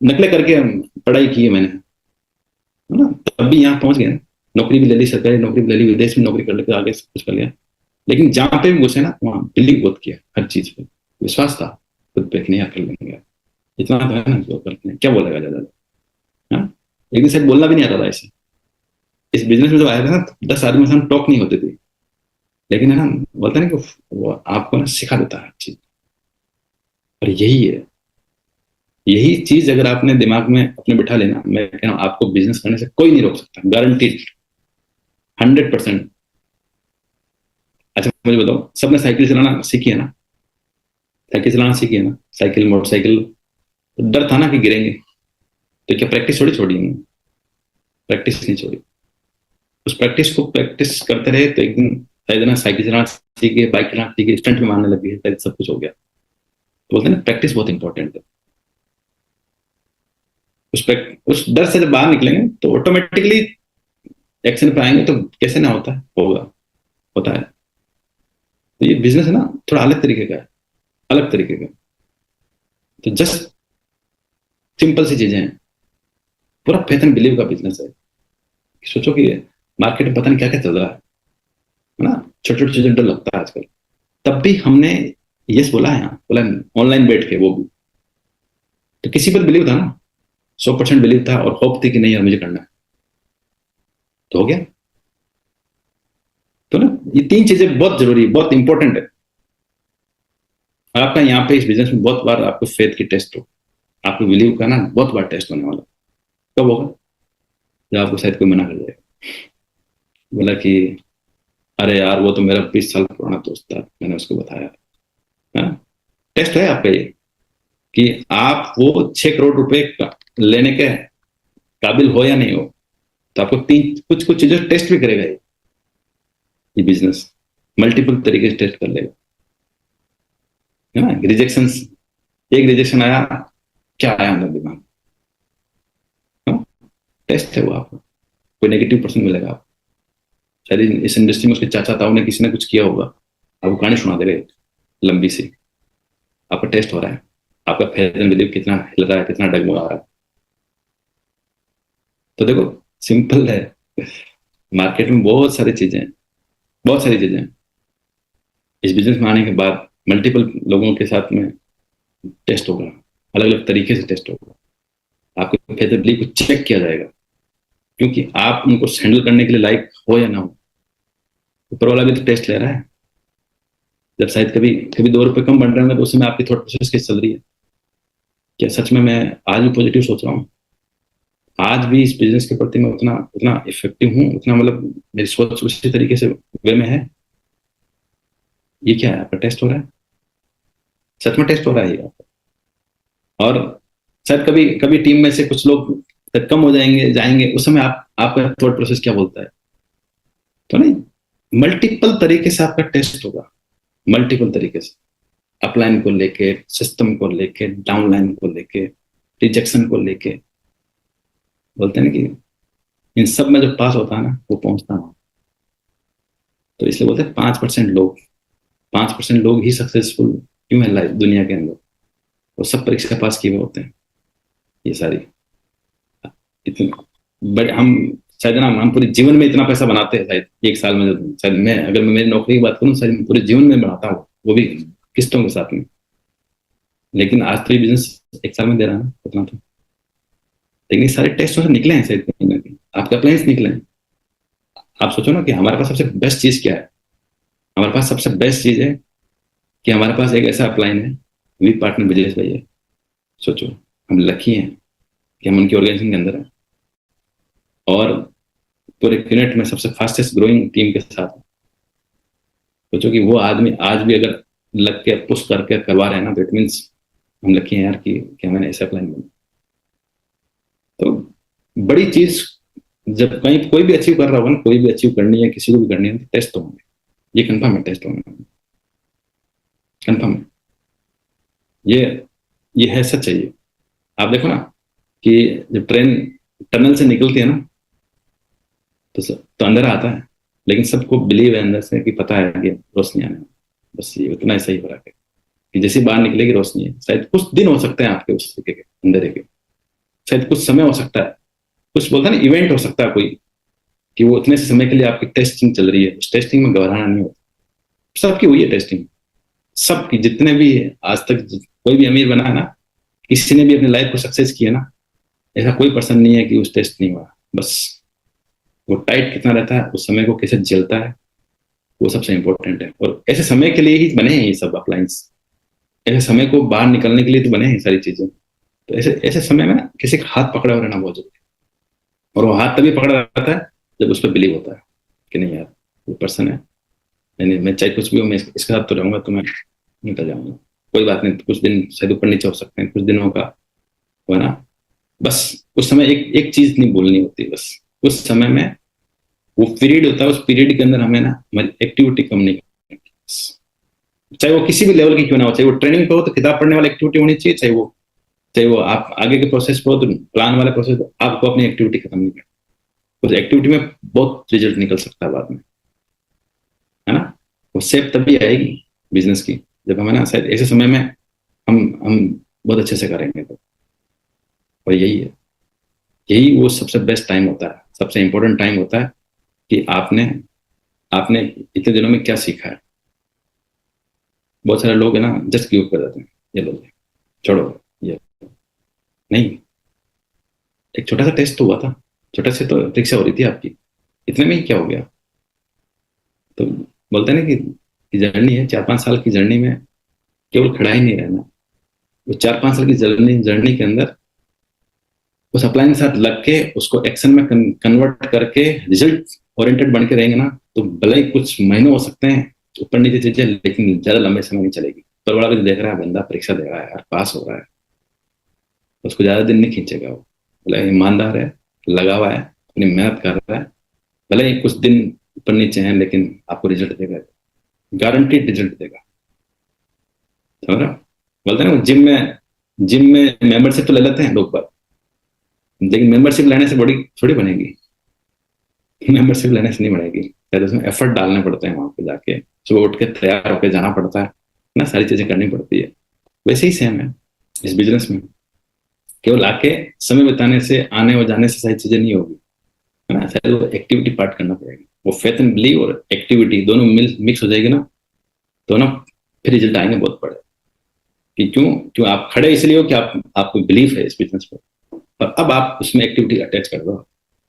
नकलें करके पढ़ाई की है मैंने, है ना, तब भी यहाँ पहुंच गए। नौकरी भी ले ली, सरकारी नौकरी भी ले ली, विदेश में नौकरी कर लेकर आगे सब कुछ कर लिया। लेकिन जहां पे भी घुसे ना, वहां बिलीव बहुत किया, हर चीज पे विश्वास था खुद पे, नहीं कर लेंगे। इतना तो है ना, जो करते हैं क्या बोलेगा ज्यादा, हाँ। एक दिन शायद बोलना भी नहीं आता था ऐसे। इस बिजनेस में जब आया था ना, 10 आदमी से हम टॉक नहीं होते थे, लेकिन है ना, बोलते ना कि वो आपको ना सिखा देता है चीज। और यही है, यही चीज अगर आपने दिमाग में अपने बिठा लेना, मैं कह रहा हूँ आपको बिजनेस करने से कोई नहीं रोक सकता, गारंटीड, 100%। अच्छा मुझे बताओ, सबने साइकिल चलाना सीखी है ना? साइकिल चलाना सीखी है ना? साइकिल, मोटरसाइकिल, तो डर था ना कि गिरेंगे, तो क्या प्रैक्टिस थोड़ी छोड़ी हमने? प्रैक्टिस नहीं छोड़ी। उस प्रैक्टिस को प्रैक्टिस करते रहे तो एक दिन शायद ना साइकिल चलाना सीख गए, बाइक चलाना सीख गए, स्टंट में मारने लग गए, शायद सब कुछ हो गया। तो बोलते हैं ना प्रैक्टिस बहुत इंपॉर्टेंट है। उस डर से जब बाहर निकलेंगे तो ऑटोमेटिकली एक्शन पे आएंगे। तो कैसे ना होता है, होगा, होता है। तो ये बिजनेस है ना, थोड़ा अलग तरीके का है, अलग तरीके का। तो जस्ट सिंपल सी चीजें हैं, पूरा फेथ एंड बिलीव का बिजनेस है। सोचो कि मार्केट में पता नहीं क्या क्या चल रहा है ना, छोटे छोटे चीजें डर लगता है आजकल। तब भी हमने यस बोला है, यहाँ बोला ऑनलाइन बैठ के, वो भी तो किसी पर बिलीव था ना, 100% बिलीव था, और होप थी कि नहीं यार मुझे करना है। तो हो गया। तो ना ये तीन चीजें बहुत जरूरी है, बहुत इंपॉर्टेंट है। और आपका यहाँ पे इस बिजनेस में बहुत बार आपको फेथ की टेस्ट हो, आपको बिलीव करना बहुत बार टेस्ट होने वाला। कब होगा? जब आपको शायद कोई मना कर जाएगा, बोला कि अरे यार वो तो मेरा 20 साल पुराना दोस्त था, मैंने उसको बताया। हाँ? टेस्ट है आपका ये कि आप वो 6 करोड़ रुपए लेने के काबिल हो या नहीं हो। तो आपको तीन कुछ कुछ चीजें टेस्ट भी करेगा ये बिजनेस, मल्टीपल तरीके से टेस्ट कर लेगा, है ना। रिजेक्शन, एक रिजेक्शन आया, क्या आया अंदर दिमाग, टेस्ट है वो आपको। कोई नेगेटिव पर्सन मिलेगा आपको, शायद इस इंडस्ट्री में उसके चाचा ताऊ ने किसी ने कुछ किया होगा, आपको कहानी सुना दे रहे लंबी सी। आपका टेस्ट हो रहा है, आपका फेथ एंड बिलीव कितना हिल रहा है, कितना डगमगा रहा है। तो देखो, सिंपल है। मार्केट में बहुत सारी चीजें हैं, बहुत सारी चीजें हैं। इस बिजनेस में आने के बाद मल्टीपल लोगों के साथ में टेस्ट होगा, अलग अलग तरीके से टेस्ट होगा। आपके फेथ एंड बिलीव को चेक किया जाएगा, क्योंकि आप उनको हैंडल करने के लिए लायक हो या ना हो। ऊपर वाला भी तो टेस्ट ले रहा है। जब शायद कभी कभी 2 रुपए कम बन रहे होंगे तो उस समय आपकी थॉट प्रोसेस कैसे चल रही है? क्या सच में मैं आज भी पॉजिटिव सोच रहा हूँ? आज भी इस बिजनेस के प्रति मैं उतना उतना इफेक्टिव हूँ, उतना मतलब मेरी सोच उसी तरीके से वे में है? ये क्या है? आपका टेस्ट हो रहा है, सच में टेस्ट हो रहा है ये। और शायद कभी कभी टीम में से कुछ लोग शायद कम हो जाएंगे जाएंगे, उस समय आपका थॉट प्रोसेस क्या बोलता है? तो नहीं, मल्टीपल तरीके से आपका टेस्ट होगा, मल्टीपल तरीके से, अपलाइन को लेके, सिस्टम को लेके, डाउनलाइन को लेके, रिजेक्शन को लेके। बोलते हैं ना कि इन सब में जो पास होता है ना वो पहुंचता है। तो इसलिए बोलते हैं 5% लोग, 5% लोग ही सक्सेसफुल क्यों है लाइफ दुनिया के अंदर। वो सब परीक्षा पास किए हुए होते हैं, ये सारी। इतने बड़े हम शायद ना, हम पूरे जीवन में इतना पैसा बनाते हैं शायद एक साल में, शायद मैं अगर मैं मेरी नौकरी की बात करूँ शायद पूरे जीवन में बनाता हूँ, वो भी किस्तों के साथ में। लेकिन आज तो ये बिजनेस एक साल में दे रहा है ना उतना तो। लेकिन ये सारे टेस्ट से निकले हैं शायद कहीं ना कहीं, आपके अप्लायंस निकले हैं। आप सोचो ना कि हमारे पास सबसे बेस्ट चीज क्या है? हमारे पास सबसे बेस्ट चीज है कि हमारे पास एक ऐसा अपलाइन है, वी पार्टनर ब्रिजेश भैया। सोचो, हम लकी हैं कि हम उनकी ऑर्गेनाइजेशन के अंदर है, और पूरे यूनिट में सबसे फास्टेस्ट ग्रोइंग टीम के साथ है। सोचो कि वो आदमी आज भी अगर लग के पुश करके करवा रहे हैं ना, तो इट मीन्स हम लकी हैं यार कि मैंने ऐसा प्लान बना। तो बड़ी चीज जब कहीं कोई भी अचीव कर रहा होगा ना, कोई भी अचीव करनी है, किसी को भी करनी है, तो टेस्ट तो होंगे, ये कंफर्म है, टेस्ट होंगे, कंफर्म है। ये ये है सच है ये। आप देखो ना कि जब ट्रेन टनल से निकलती है ना, तो अंदर आता है, लेकिन सबको बिलीव है अंदर से कि पता है कि रोशनी आने वाली। बस ये उतना ही सही फर्क है कि जैसे बाहर निकलेगी रोशनी है। शायद कुछ दिन हो सकते हैं आपके उस तरीके के अंदर के, शायद कुछ समय हो सकता है, कुछ बोलते हैं ना इवेंट हो सकता है कोई, कि वो उतने से समय के लिए आपकी टेस्टिंग चल रही है। उस टेस्टिंग में घबराना नहीं होता। सबकी हुई है टेस्टिंग, सबकी, जितने भी आज तक कोई भी अमीर बना है ना, किसी ने भी अपनी लाइफ को सक्सेस किया ना, ऐसा कोई पर्सन नहीं है कि उस टेस्ट नहीं हुआ। बस वो टाइट कितना रहता है, उस समय को कैसे झेलता है, वो सबसे इंपॉर्टेंट है। और ऐसे समय के लिए ही बने हैं ये सब अप्लायंस, ऐसे समय को बाहर निकलने के लिए तो बने हैं सारी चीजें। तो ऐसे ऐसे समय में ना किसी का हाथ पकड़ा हुआ रहना बहुत जरूरी है। और वो हाथ तभी पकड़ा रहता है जब उस पर बिलीव होता है कि नहीं यार ये पर्सन है, नहीं मैं चाहे कुछ भी हो, मैं इसके साथ तो रहूंगा, तो मैं निकल जाऊंगा। कोई बात नहीं, कुछ दिन शायद ऊपर नीचे हो सकते हैं, कुछ दिनों का हो ना। बस उस समय एक एक चीज नहीं बोलनी होती, बस उस समय में वो पीरियड होता है, उस पीरियड के अंदर हमें ना हमारी एक्टिविटी कम नहीं करनी। चाहे वो किसी भी लेवल की क्यों ना हो, चाहे वो ट्रेनिंग पे हो तो किताब पढ़ने वाली एक्टिविटी होनी चाहिए, चाहे वो आप आगे के प्रोसेस पे हो तो प्लान वाला प्रोसेस, आपको अपनी एक्टिविटी खत्म नहीं करनी। उस एक्टिविटी में बहुत रिजल्ट निकल सकता है बाद में, है ना। वो सेप तभी आएगी बिजनेस की जब हमें ना शायद ऐसे समय में हम बहुत अच्छे से करेंगे तो। और यही है, यही वो सबसे बेस्ट टाइम होता है, सबसे इंपॉर्टेंट टाइम होता है कि आपने आपने इतने दिनों में क्या सीखा है। बहुत सारे लोग है ना जस्ट गिव कर देते हैं, ये लोग छोड़ो, ये नहीं। एक छोटा सा टेस्ट तो हुआ था, छोटा सा तो परीक्षा हो रही थी आपकी, इतने में ही क्या हो गया? तो बोलते हैं ना कि जर्नी है 4-5 साल की जर्नी में केवल खड़ा ही नहीं रहना। वो 4-5 साल की जर्नी जर्नी के अंदर उस अप्लाइन के साथ लग के उसको एक्शन में कन्वर्ट करके रिजल्ट ओरिएंटेड बन के रहेंगे ना, तो भले ही कुछ महीने हो सकते हैं ऊपर नीचे चीजें, लेकिन ज्यादा लंबे समय नहीं चलेगी। पर वाला भी देख रहा है, बंदा परीक्षा दे रहा है यार, पास हो रहा है, उसको ज्यादा दिन नहीं खींचेगा। वो भले ईमानदार है, लगा हुआ है, अपनी मेहनत कर रहा है, भले ही कुछ दिन ऊपर नीचे हैं, लेकिन आपको रिजल्ट देगा, गारंटीड रिजल्ट देगा। समझ रहे हो? बोलते हैं ना जिम में मेंबरशिप तो ले लेते हैं लोग, पर लेकिन मेंबरशिप लेने से बॉडी थोड़ी बनेगी। मेंबरशिप लेने से नहीं बनेगी, पहले उसमें एफर्ट डालने पड़ते हैं, वहां पे जाके सुबह उठ के तैयार होकर जाना पड़ता है ना, सारी चीजें करनी पड़ती है। वैसे ही सेम है इस बिजनेस में, केवल आके समय बिताने से, आने और जाने से सारी चीजें नहीं होगी, है ना। सारे वो एक्टिविटी पार्ट करना पड़ेगा। वो फेथ एंड बिलीव और एक्टिविटी दोनों मिक्स हो जाएगी ना, तो ना फिर रिजल्ट आएंगे बहुत बड़े। कि क्यों क्यों आप खड़े इसलिए हो कि आपको बिलीफ है इस बिजनेस पर, और अब आप उसमें एक्टिविटी अटैच कर दो,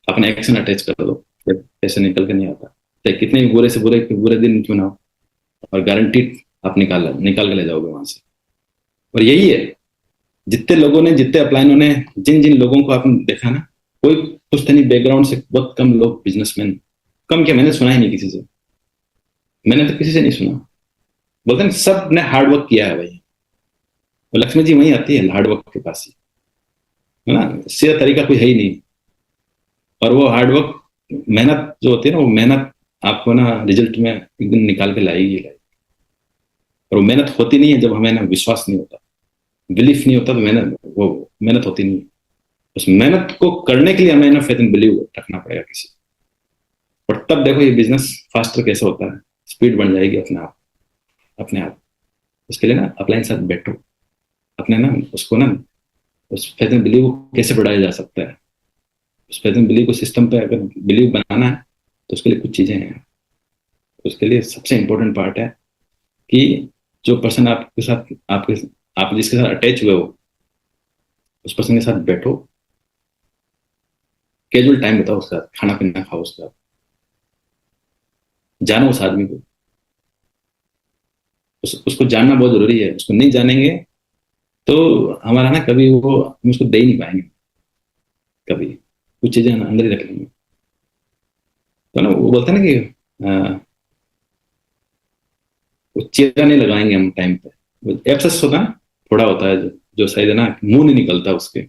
अपना एक्शन अटैच कर दो, फिर ऐसे निकल के नहीं आता, चाहे कितने भी बुरे से बुरे दिन क्यों ना हो, और गारंटीड आप निकाल के ले जाओगे वहां से। और यही है, जितने अपलाइनों ने, जिन जिन लोगों को आपने देखा ना, कोई कुछ नहीं बैकग्राउंड से, बहुत कम लोग बिजनेसमैन, कम क्या, मैंने सुना ही नहीं किसी से, मैंने तो किसी से नहीं सुना। बोलते हैं सब ने हार्ड वर्क किया है भाई। तो लक्ष्मी जी वहीं आती है हार्ड वर्क के पास ही, है ना। सीधा तरीका कोई है ही नहीं। और वो हार्ड वर्क, मेहनत जो होती है ना, वो मेहनत आपको ना रिजल्ट में एक दिन निकाल के लाएगी। और वो मेहनत होती नहीं है जब हमें ना विश्वास नहीं होता, बिलीफ नहीं होता, तो मेहनत होती नहीं है। उस मेहनत को करने के लिए हमें ना फेथ एंड बिलीव रखना पड़ेगा किसी। और तब देखो ये बिजनेस फास्टर कैसे होता है, स्पीड बढ़ जाएगी अपने आप, अपने आप। उसके लिए ना अपलाइन के साथ बैठो, अपने ना उसको ना, उस फेथ एंड बिलीव को कैसे बढ़ाया जा सकता है, उस फेथ एंड बिलीव को सिस्टम पे अगर बिलीव बनाना है, तो उसके लिए कुछ चीजें हैं। उसके लिए सबसे इंपॉर्टेंट पार्ट है कि जो पर्सन आपके साथ, आप जिसके साथ अटैच हुए हो, उस पर्सन के साथ बैठो, कैजुअल टाइम बताओ उसके साथ, खाना पीना खाओ उसके साथ, जानो उस आदमी को। उसको जानना बहुत जरूरी है। उसको नहीं जानेंगे तो हमारा ना कभी वो, हम उसको दे ही नहीं पाएंगे, कभी कुछ चीजें अंदर ही रख लेंगे। तो ना वो बोलते हैं ना कि वो चेहरा नहीं लगाएंगे हम टाइम पे, एब्सेस होता है, थोड़ा होता है जो शायद है ना, मुंह नहीं निकलता उसके।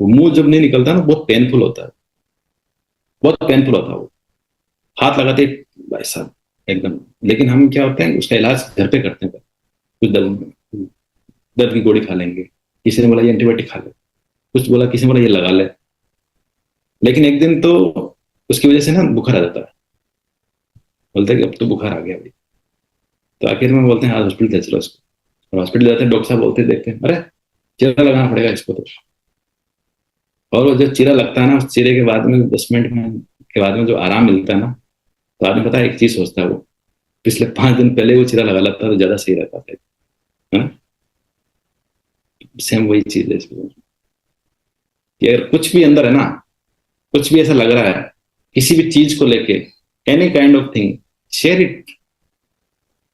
वो मुंह जब नहीं निकलता ना, बहुत पेनफुल होता है, बहुत पेनफुल होता है वो, हाथ लगाते ही भाई साहब एकदम। लेकिन हम क्या होते हैं, उसका इलाज घर पे करते हैं। कुछ दर्द की गोली खा लेंगे, किसी ने बोला ये एंटीबायोटिक खा ले, कुछ बोला, किसी ने बोला ये लगा ले, लेकिन एक दिन तो उसकी वजह से ना बुखार आ जाता है। बोलते हैं कि अब तो बुखार आ गया भाई। तो आखिर में बोलते हैं आज हॉस्पिटल ले चलो इसको। और हॉस्पिटल जाते हैं, डॉक्टर साहब बोलते देखते हैं, अरे चीरा लगाना पड़ेगा इसको तो। और वो जो चीरा लगता है ना, उस चीरे के बाद में 10 मिनट में के बाद में जो आराम मिलता है ना, तो आदमी पता है एक चीज सोचता है, वो पिछले 5 दिन पहले वो चीरा लगा लेता तो ज्यादा सही रहता था, है ना। सेम वही चीज है इसमें, कि अगर कुछ भी अंदर है ना, कुछ भी ऐसा लग रहा है किसी भी चीज को लेके, any kind of thing, share it.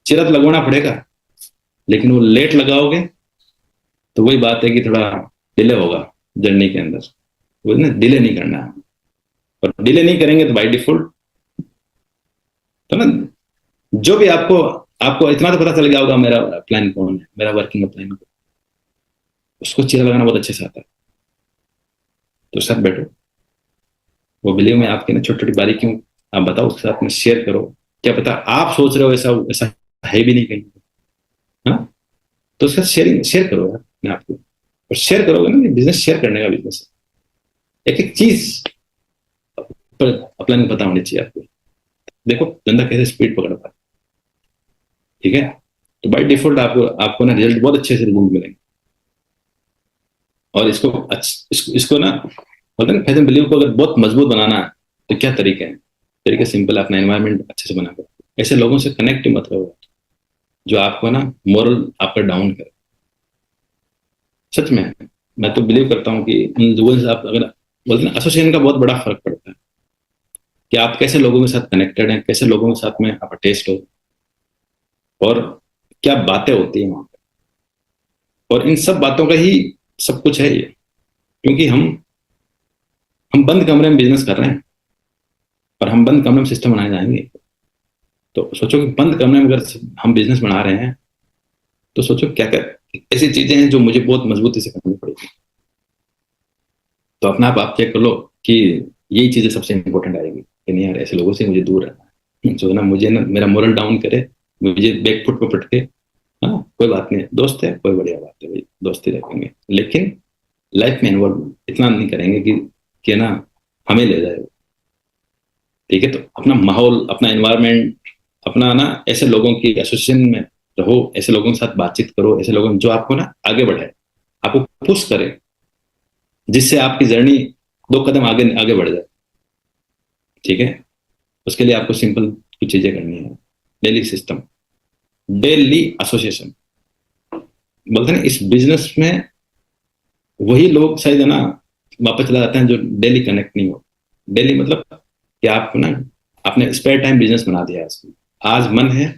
चिरा तो लगवाना पड़ेगा, लेकिन वो लेट लगाओगे तो वही बात है कि थोड़ा डिले होगा जर्नी के अंदर। वो ना डिले नहीं करना है, और डिले नहीं करेंगे तो बाय डिफॉल्ट, तो ना जो भी आपको आपको इतना तो पता चल गया होगा मेरा प्लान कौन है, मेरा वर्किंग प्लान, उसको चीरा लगाना बहुत अच्छे से आता है। तो साथ बैठो, वो बिलीव में आपकी ना छोटी छोटी बारीकियों आप बताओ, उसके साथ में शेयर करो। क्या पता आप सोच रहे हो ऐसा ऐसा है भी नहीं कहीं, है ना। तो उसका शेयर करो यार अपने आप को। और शेयर करोगे ना, बिजनेस शेयर करने का बिजनेस है। एक एक चीज पर अपना पता होनी चाहिए आपको। देखो धंधा कैसे स्पीड पकड़ता है, ठीक है। तो बाय डिफॉल्ट आपको आपको ना रिजल्ट, बहुत अच्छे से रिजल्ट मिलेंगे। और इसको ना बोलते हैं फैशन बिलीव को अगर बहुत मजबूत बनाना है, तो क्या तरीके हैं? तरीके सिंपल है, अपना एनवायरनमेंट अच्छे से बना कर ऐसे लोगों से कनेक्ट मत रहो जो आपको ना मोरल आपका डाउन करे। सच में मैं तो बिलीव करता हूँ कि उन लोगों से आप अगर बोलते हैं, एसोसिएशन का बहुत बड़ा फर्क पड़ता है। कि आप कैसे लोगों के साथ कनेक्टेड हैं, कैसे लोगों के साथ में आप अटैच्ड हो, और क्या बातें होती हैं वहां पे। और इन सब बातों का ही सब कुछ है ये, क्योंकि हम बंद कमरे में बिजनेस कर रहे हैं, और हम बंद कमरे में सिस्टम बनाए जाएंगे। तो सोचो कि बंद कमरे में अगर हम बिजनेस बना रहे हैं, तो सोचो क्या क्या ऐसी चीजें हैं जो मुझे बहुत मजबूती से करनी पड़ेगी। तो अपना आप चेक कर लो कि यही चीजें सबसे इंपॉर्टेंट आएगी, कि नहीं यार ऐसे लोगों से मुझे दूर रहना है, जो ना मुझे ना मेरा मोरल डाउन करे, मुझे बैक फुट पे पटके। हाँ कोई बात नहीं, दोस्त है, कोई बढ़िया बात है भाई, दोस्ती रखेंगे, लेकिन लाइफ में इन्वॉल्व इतना नहीं करेंगे कि ना हमें ले जाए। ठीक है, तो अपना माहौल, अपना एनवायरनमेंट, अपना ना ऐसे लोगों की एसोसिएशन में रहो, ऐसे लोगों के साथ बातचीत करो, ऐसे लोगों जो आपको ना आगे बढ़ाए, आपको पुश करे, जिससे आपकी जर्नी 2 कदम आगे आगे बढ़ जाए। ठीक है, उसके लिए आपको सिंपल कुछ चीजें करनी है। Daily system, daily association. बोलते हैं ना, इस बिजनेस में वही लोग शायद है ना वापस चला जाते हैं जो डेली कनेक्ट नहीं हो। डेली मतलब कि आप ना आपने स्पेयर टाइम बिजनेस बना दिया है इसमें। आज मन है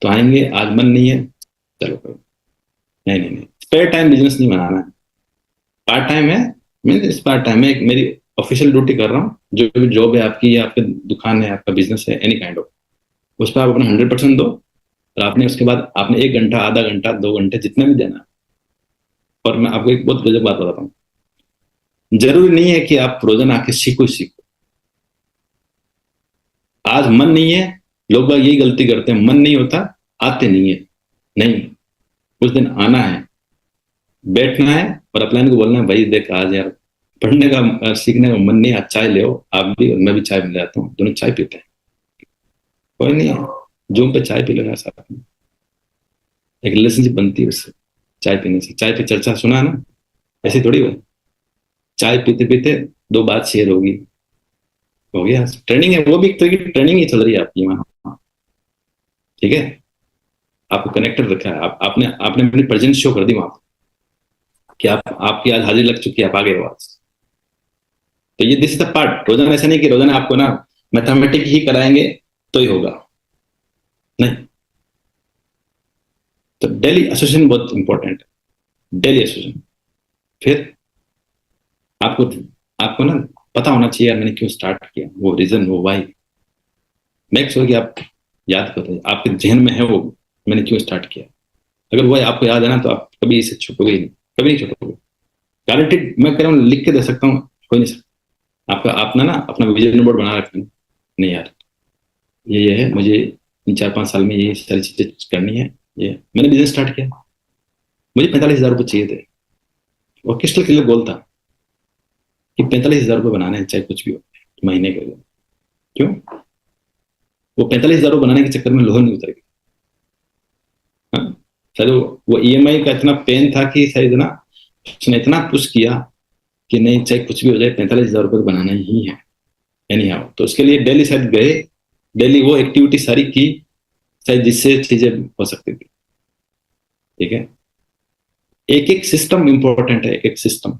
तो आएंगे, आज मन नहीं है चलो करो। नहीं नहीं नहीं, स्पेयर टाइम बिजनेस नहीं बनाना है। पार्ट टाइम है, मैं इस पार्ट टाइम में एक मेरी ऑफिशियल ड्यूटी कर रहा हूँ, जो भी जॉब है आपकी, या आपकी दुकान है, आपका बिजनेस है, एनी काइंड ऑफ, उस पर आप अपना 100% दो। और आपने उसके बाद आपने 1 घंटा, आधा घंटा, 2 घंटे, जितना भी देना है। और मैं आपको एक बहुत गजब बात बताता हूँ, जरूरी नहीं है कि आप रोजाना आके सीखो ही सीखो। आज मन नहीं है, लोग बाग यही गलती करते हैं, मन नहीं होता, आते नहीं है। नहीं, उस दिन आना है, बैठना है, और अपलाइन को बोलना है भाई देख आज यार पढ़ने का सीखने का मन नहीं, आज चाय ले आओ आप भी, और मैं भी चाय मिल जाता हूँ, दोनों चाय पीते हैं। कोई नहीं है, जूम पे चाय पी लेगा साथ में, एक रिलेशनशिप बनती है उससे, चाय पीने से। चाय पे चर्चा सुना है ना, ऐसी थोड़ी हो, चाय पीते पीते 2 बात शेयर होगी, हो गया। ट्रेनिंग है, वो भी एक तरह की ट्रेनिंग ही चल रही है आपकी वहां। ठीक है, आपको कनेक्टेड रखा है, आपने आपने अपनी प्रेजेंस शो कर दी वहां कि आपकी आज हाजिरी लग चुकी है, आप आ गए हो आज। तो ये दिस इज द पार्ट। रोजाना ऐसा नहीं कि रोजाना आपको ना मैथमेटिक ही कराएंगे तो ही होगा, नहीं। तो डेली एसोसिएशन बहुत इंपॉर्टेंट है, डेली एसोसिएशन। फिर आपको आपको ना पता होना चाहिए यार मैंने क्यों स्टार्ट किया, वो रीजन, वो वाई। मेक श्योर कि आप याद करो, आपके जहन में है वो मैंने क्यों स्टार्ट किया। अगर वो आपको याद है ना, तो आप कभी इसे छुपोगे ही नहीं, कभी नहीं छुपोगे। गारंटेड, मैं कह रहा हूँ, लिख के दे सकता हूँ, कोई नहीं सकता। आपका अपना ना अपना विजन बोर्ड बना रखना, नहीं यार ये है, मुझे इन 4-5 साल में ये सारी चीजें करनी है। ये मैंने बिजनेस स्टार्ट किया, मुझे 45,000 रुपये चाहिए थे, और क्रिस्टल क्लियर गोल था कि 45,000 रुपये बनाने हैं, चाहे कुछ भी हो महीने के लिए। क्यों? वो 45,000 रुपये बनाने के चक्कर में लोन नहीं उतर गया। हाँ? शायद वो ईएमआई का इतना पेन था कि शायद ना उसने इतना पुश किया कि नहीं चाहे कुछ भी हो जाए, 45,000 रुपये तो बनाना ही है एनी हाउ। तो उसके लिए डेली शायद गए, डेली वो एक्टिविटी सारी की, शायद जिससे चीजें हो सकती थी। ठीक है, एक एक सिस्टम इंपॉर्टेंट है, एक एक सिस्टम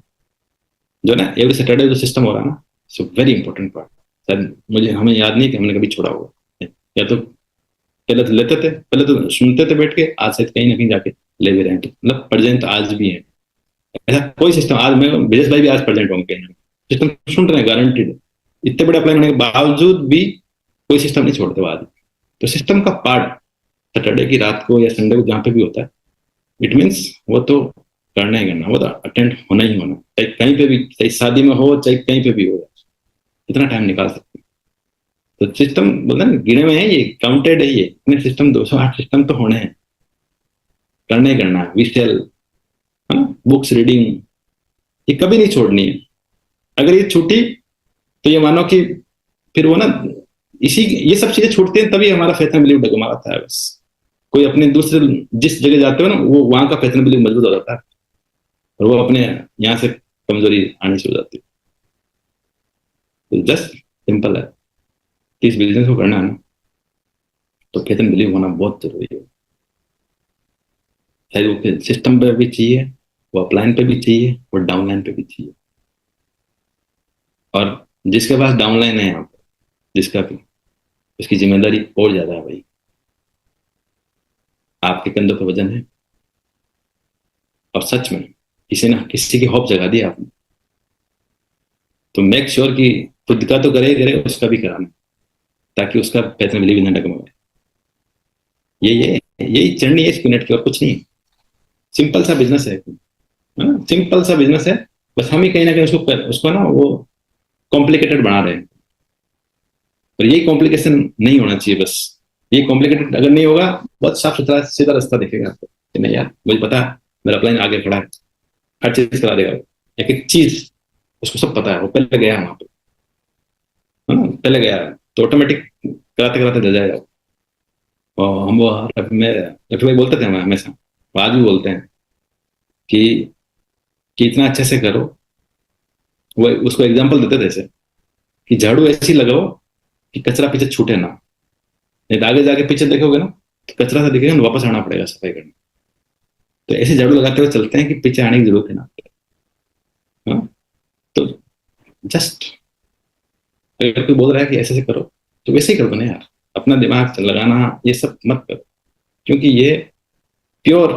जो ना एवरी सैटरडे जो सिस्टम हो रहा है ना, सो वेरी इंपॉर्टेंट पार्ट। शायद मुझे हमें याद नहीं कि हमने कभी छोड़ा होगा, या तो पहले तो लेते थे, पहले तो सुनते थे बैठ के, आज शायद कहीं ना कहीं जाके ले भी रहे हैं। तो मतलब प्रेजेंट आज भी है, ऐसा कोई सिस्टम आज मैं विजेश भाई भी आज प्रेजेंट होंगे कहीं, सिस्टम सुन रहे हैं गारंटीड। इतने बड़े अप्लाई होने के बावजूद भी कोई सिस्टम नहीं छोड़ते वो आज। तो सिस्टम का पार्ट सैटरडे की रात को या संडे को जहाँ पे भी होता है, इट मीन्स वो तो करना ही करना, वो तो अटेंड होना ही होना, चाहे कहीं पे भी, चाहे शादी में हो, चाहे कहीं पे भी हो, इतना टाइम निकाल सकते हैं। तो सिस्टम बोलते हैं गिने में है, ये काउंटेड है, ये इतने सिस्टम 208 सिस्टम तो होने हैं, करना ही करना है। विशेल, है ना, बुक्स रीडिंग, ये कभी नहीं छोड़नी है। अगर ये छूटी तो ये मानो कि फिर वो ना इसी ये सब चीजें छूटती हैं, तभी हमारा फैशन बिलीव डगमगाता है बस। कोई अपने दूसरे जिस जगह जाते हो ना, वो वहां का फैशन बिलीव मजबूत हो जाता है, और वो अपने यहाँ से कमजोरी आनी शुरू हो जाती है। तो जस्ट सिंपल है कि इस बिजनेस को करना है ना, तो फैशन बिलीव होना बहुत जरूरी है। चाहे वो सिस्टम पे भी चाहिए, वो अपलाइन पे भी चाहिए, वो डाउनलाइन पे भी चाहिए। और जिसके पास डाउनलाइन है यहाँ पे, जिसका कि उसकी जिम्मेदारी और ज्यादा है भाई, आपके कंधों पर वजन है। और सच में किसी ना किसी की होप जगा दी आपने, तो मेक श्योर कि खुद का तो करे ही करे, उसका भी कराना, ताकि उसका पैसा मिली भी ना डगमगाए। ये यही जर्नी है इसकी, नेट की, और कुछ नहीं है। सिंपल सा बिजनेस है ना, सिंपल सा बिजनेस है। बस हम ही कहीं ना कहीं उसको उसको ना वो कॉम्प्लिकेटेड बना रहे हैं। और यही कॉम्प्लिकेशन नहीं होना चाहिए बस। ये कॉम्प्लिकेटेड अगर नहीं होगा, बहुत साफ सुथरा सीधा रास्ता दिखेगा आपको कि नहीं यार मुझे पता है, मेरा प्लान आगे खड़ा है, हर चीज करा देगा। एक एक चीज उसको सब पता है, वो पहले गया है वहां पे, है ना, पहले गया है, तो ऑटोमेटिक कराते कराते दे जाएगा। और हम वो रफी भाई बोलते थे हमें हमेशा, वो आज भी बोलते हैं कि इतना अच्छे से करो। वो उसको एग्जाम्पल देते थे ऐसे कि झाड़ू ऐसी लगाओ कि कचरा पीछे छूटे ना, नहीं तो आगे जाके पीछे देखोगे ना तो कचरा सा दिखेगा ना, वापस आना पड़ेगा सफाई करने। तो ऐसे झाड़ू लगाते हुए चलते हैं कि पीछे आने की जरूरत है ना। हाँ? तो जस्ट अगर कोई बोल रहा है कि ऐसे ऐसे करो, तो वैसे ही कर दो ना यार। अपना दिमाग लगाना ये सब मत करो, क्योंकि ये pure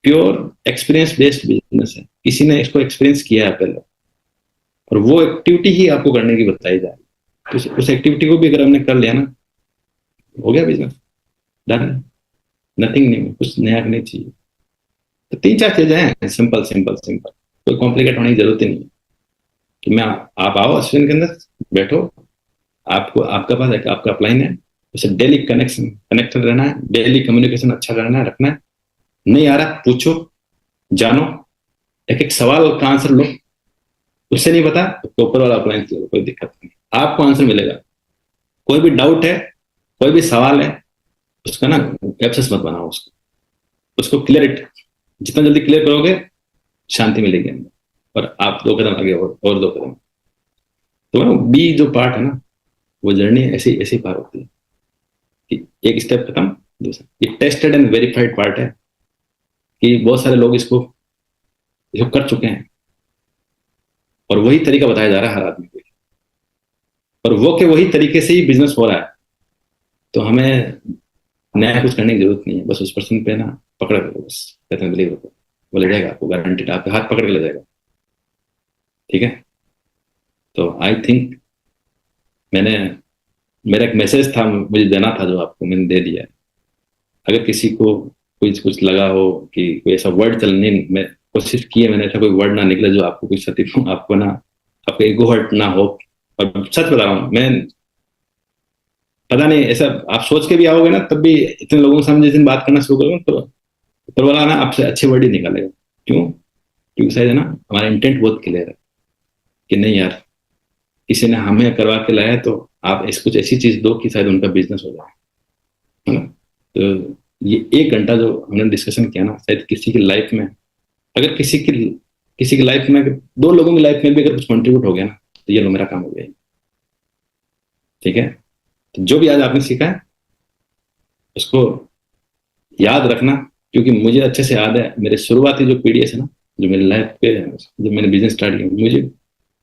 pure experience based business है। किसी ने इसको एक्सपीरियंस किया है पहले, और वो एक्टिविटी ही आपको करने की बताई जाए, तो उस एक्टिविटी को भी अगर हमने कर लिया ना, हो गया बिजनेस डन। नथिंग नहीं, कुछ नया नहीं चाहिए। तो तीन चार चीजें हैं, सिंपल सिंपल सिंपल, कोई कॉम्प्लिकेट होने की जरूरत ही नहीं है। कि मैं आप आओ अश्विन के अंदर बैठो, आपको आपका पास एक आपका अपलाइन है, उसे डेली कनेक्टेड रहना है, डेली कम्युनिकेशन अच्छा करना है, रखना है। नहीं आ रहा पूछो, जानो, एक एक सवाल का आंसर लो। उससे नहीं पता तो ऊपर वाला अपलाइन लो, कोई दिक्कत नहीं, आपको आंसर मिलेगा। कोई भी डाउट है, कोई भी सवाल है, उसका ना एब्सेस मत बनाओ, उसको क्लियर, जितना जल्दी क्लियर करोगे शांति मिलेगी अंदर, और आप दो कदम आगे और दो कदम। तो ना बी जो पार्ट है ना, वो जर्नी ऐसी ऐसी पार होती है कि एक स्टेप खत्म, दूसरा। ये टेस्टेड एंड वेरीफाइड पार्ट है कि बहुत सारे लोग इसको इसको कर चुके हैं, और वही तरीका बताया जा रहा है हर आदमी को, और वो के वही तरीके से ही बिजनेस हो रहा है। तो हमें नया कुछ करने की जरूरत नहीं है, बस उस पर्सन पे ना पकड़ करो, बस कहते हैं बिलीव करो, वो ले जाएगा आपको, गारंटीड आपके हाथ पकड़ के ले जाएगा। ठीक है। तो आई थिंक मैंने, मेरा एक मैसेज था मुझे देना था, जो आपको मैंने दे दिया है। अगर किसी को कुछ कुछ लगा हो कि कोई ऐसा वर्ड चलने, मैं कोशिश की है मैंने, ऐसा कोई वर्ड ना निकले जो आपको कुछ क्षति, आपको ना, आपका ईगो हर्ट ना हो। और सच बता रहा हूँ मैं, पता नहीं ऐसा आप सोच के भी आओगे ना, तब भी इतने लोगों के सामने जिस दिन बात करना शुरू करोगे तो ऊपर वाला ना आपसे अच्छे वर्ड ही निकालेगा। क्यों? क्योंकि शायद है ना हमारा इंटेंट बहुत क्लियर है कि नहीं यार, किसी ने हमें करवा के लाया, तो आप इस कुछ ऐसी चीज दो कि शायद उनका बिजनेस हो जाए, है ना। तो ये एक घंटा जो हमने डिस्कशन किया ना, शायद किसी की लाइफ में, अगर किसी की लाइफ में, दो लोगों की लाइफ में भी अगर कुछ कंट्रीब्यूट हो गया ना, तो ये लो मेरा काम हो गया। ठीक है। तो जो भी आज आपने सीखा है उसको याद रखना, क्योंकि मुझे अच्छे से याद है मेरे शुरुआती जो पीडीएस है ना, जो मेरी लाइफ पे जब मैंने बिजनेस स्टार्ट किया, मुझे,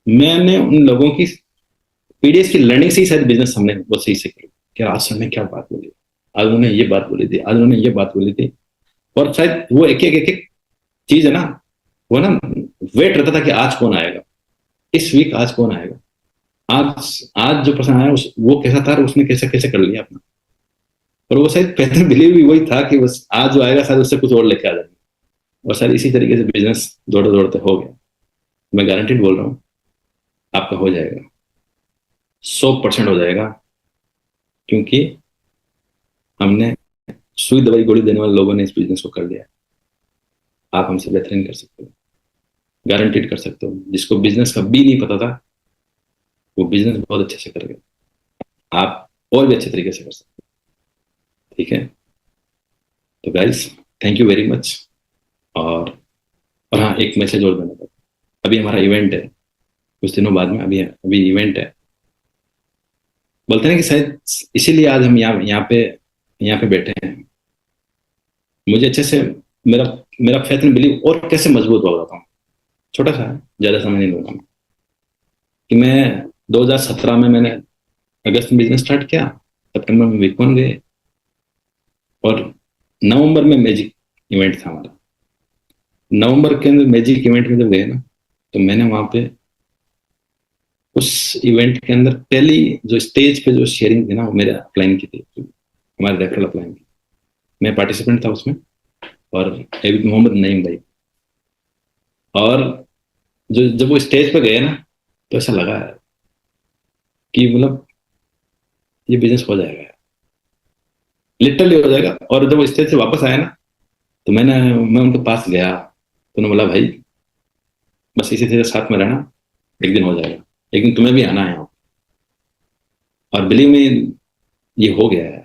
मैंने उन लोगों की पीडीएस की लर्निंग से ही शायद बिजनेस हमने बहुत सही से किया। क्या आज सर ने क्या बात बोली, आज उन्होंने ये बात बोली थी, आज उन्होंने ये बात बोली थी। और शायद वो एक एक चीज है ना, वो ना वेट रहता था कि आज कौन आएगा, इस वीक आज कौन आएगा, आज आज जो पर्सन आया वो कैसा था, और उसने कैसे कैसे कर लिया अपना। और वो शायद पहले बिलीव भी वही था कि बस आज जो आएगा शायद उससे कुछ और लेके आ जाएगा। और शायद इसी तरीके से बिजनेस दौड़ते दौड़ते हो गया। मैं गारंटीड बोल रहा हूँ आपका हो जाएगा, 100% हो जाएगा। क्योंकि हमने सुई दवाई गोली देने वाले लोगों ने इस बिजनेस को कर लिया। आप हमसे बेहतरीन कर सकते हो, गारंटीड कर सकते हो। जिसको बिजनेस का भी नहीं पता था, वो बिजनेस बहुत अच्छे से कर गया। आप और भी अच्छे तरीके से कर सकते हो। ठीक है। तो guys, thank you very much. और हाँ, एक मैसेज और देना था। अभी हमारा इवेंट है कुछ दिनों बाद में, अभी अभी इवेंट है। बोलते हैं कि शायद इसीलिए आज हम यहाँ पे बैठे हैं। मुझे अच्छे से, मेरा मेरा फेथ एंड बिलीव और कैसे मजबूत हो रहा था। छोटा सा है, ज्यादा समय नहीं लूंगा मैं। कि मैं 2017 में मैंने अगस्त में बिजनेस स्टार्ट किया, सितंबर में विकॉन गए, और नवंबर में मैजिक इवेंट था हमारा। नवंबर के अंदर मैजिक इवेंट में जब गए ना, तो मैंने वहां पे उस इवेंट के अंदर पहली जो स्टेज पे जो शेयरिंग थी ना, वो मेरे अपलाइन की थी, हमारे रेफरल अपलाइन की। मैं पार्टिसिपेंट था उसमें, और मोहम्मद नईम भाई। और जो जब वो स्टेज पे गए ना, तो ऐसा लगा कि मतलब ये बिजनेस हो जाएगा, लिटरली हो जाएगा। और जब वो स्टेज से वापस आया ना, तो मैं उनके पास गया, तो उन्होंने बोला भाई बस इसी तरह साथ में रहना, एक दिन हो जाएगा, लेकिन तुम्हें भी आना है यहाँ। और बिलीव में ये हो गया है।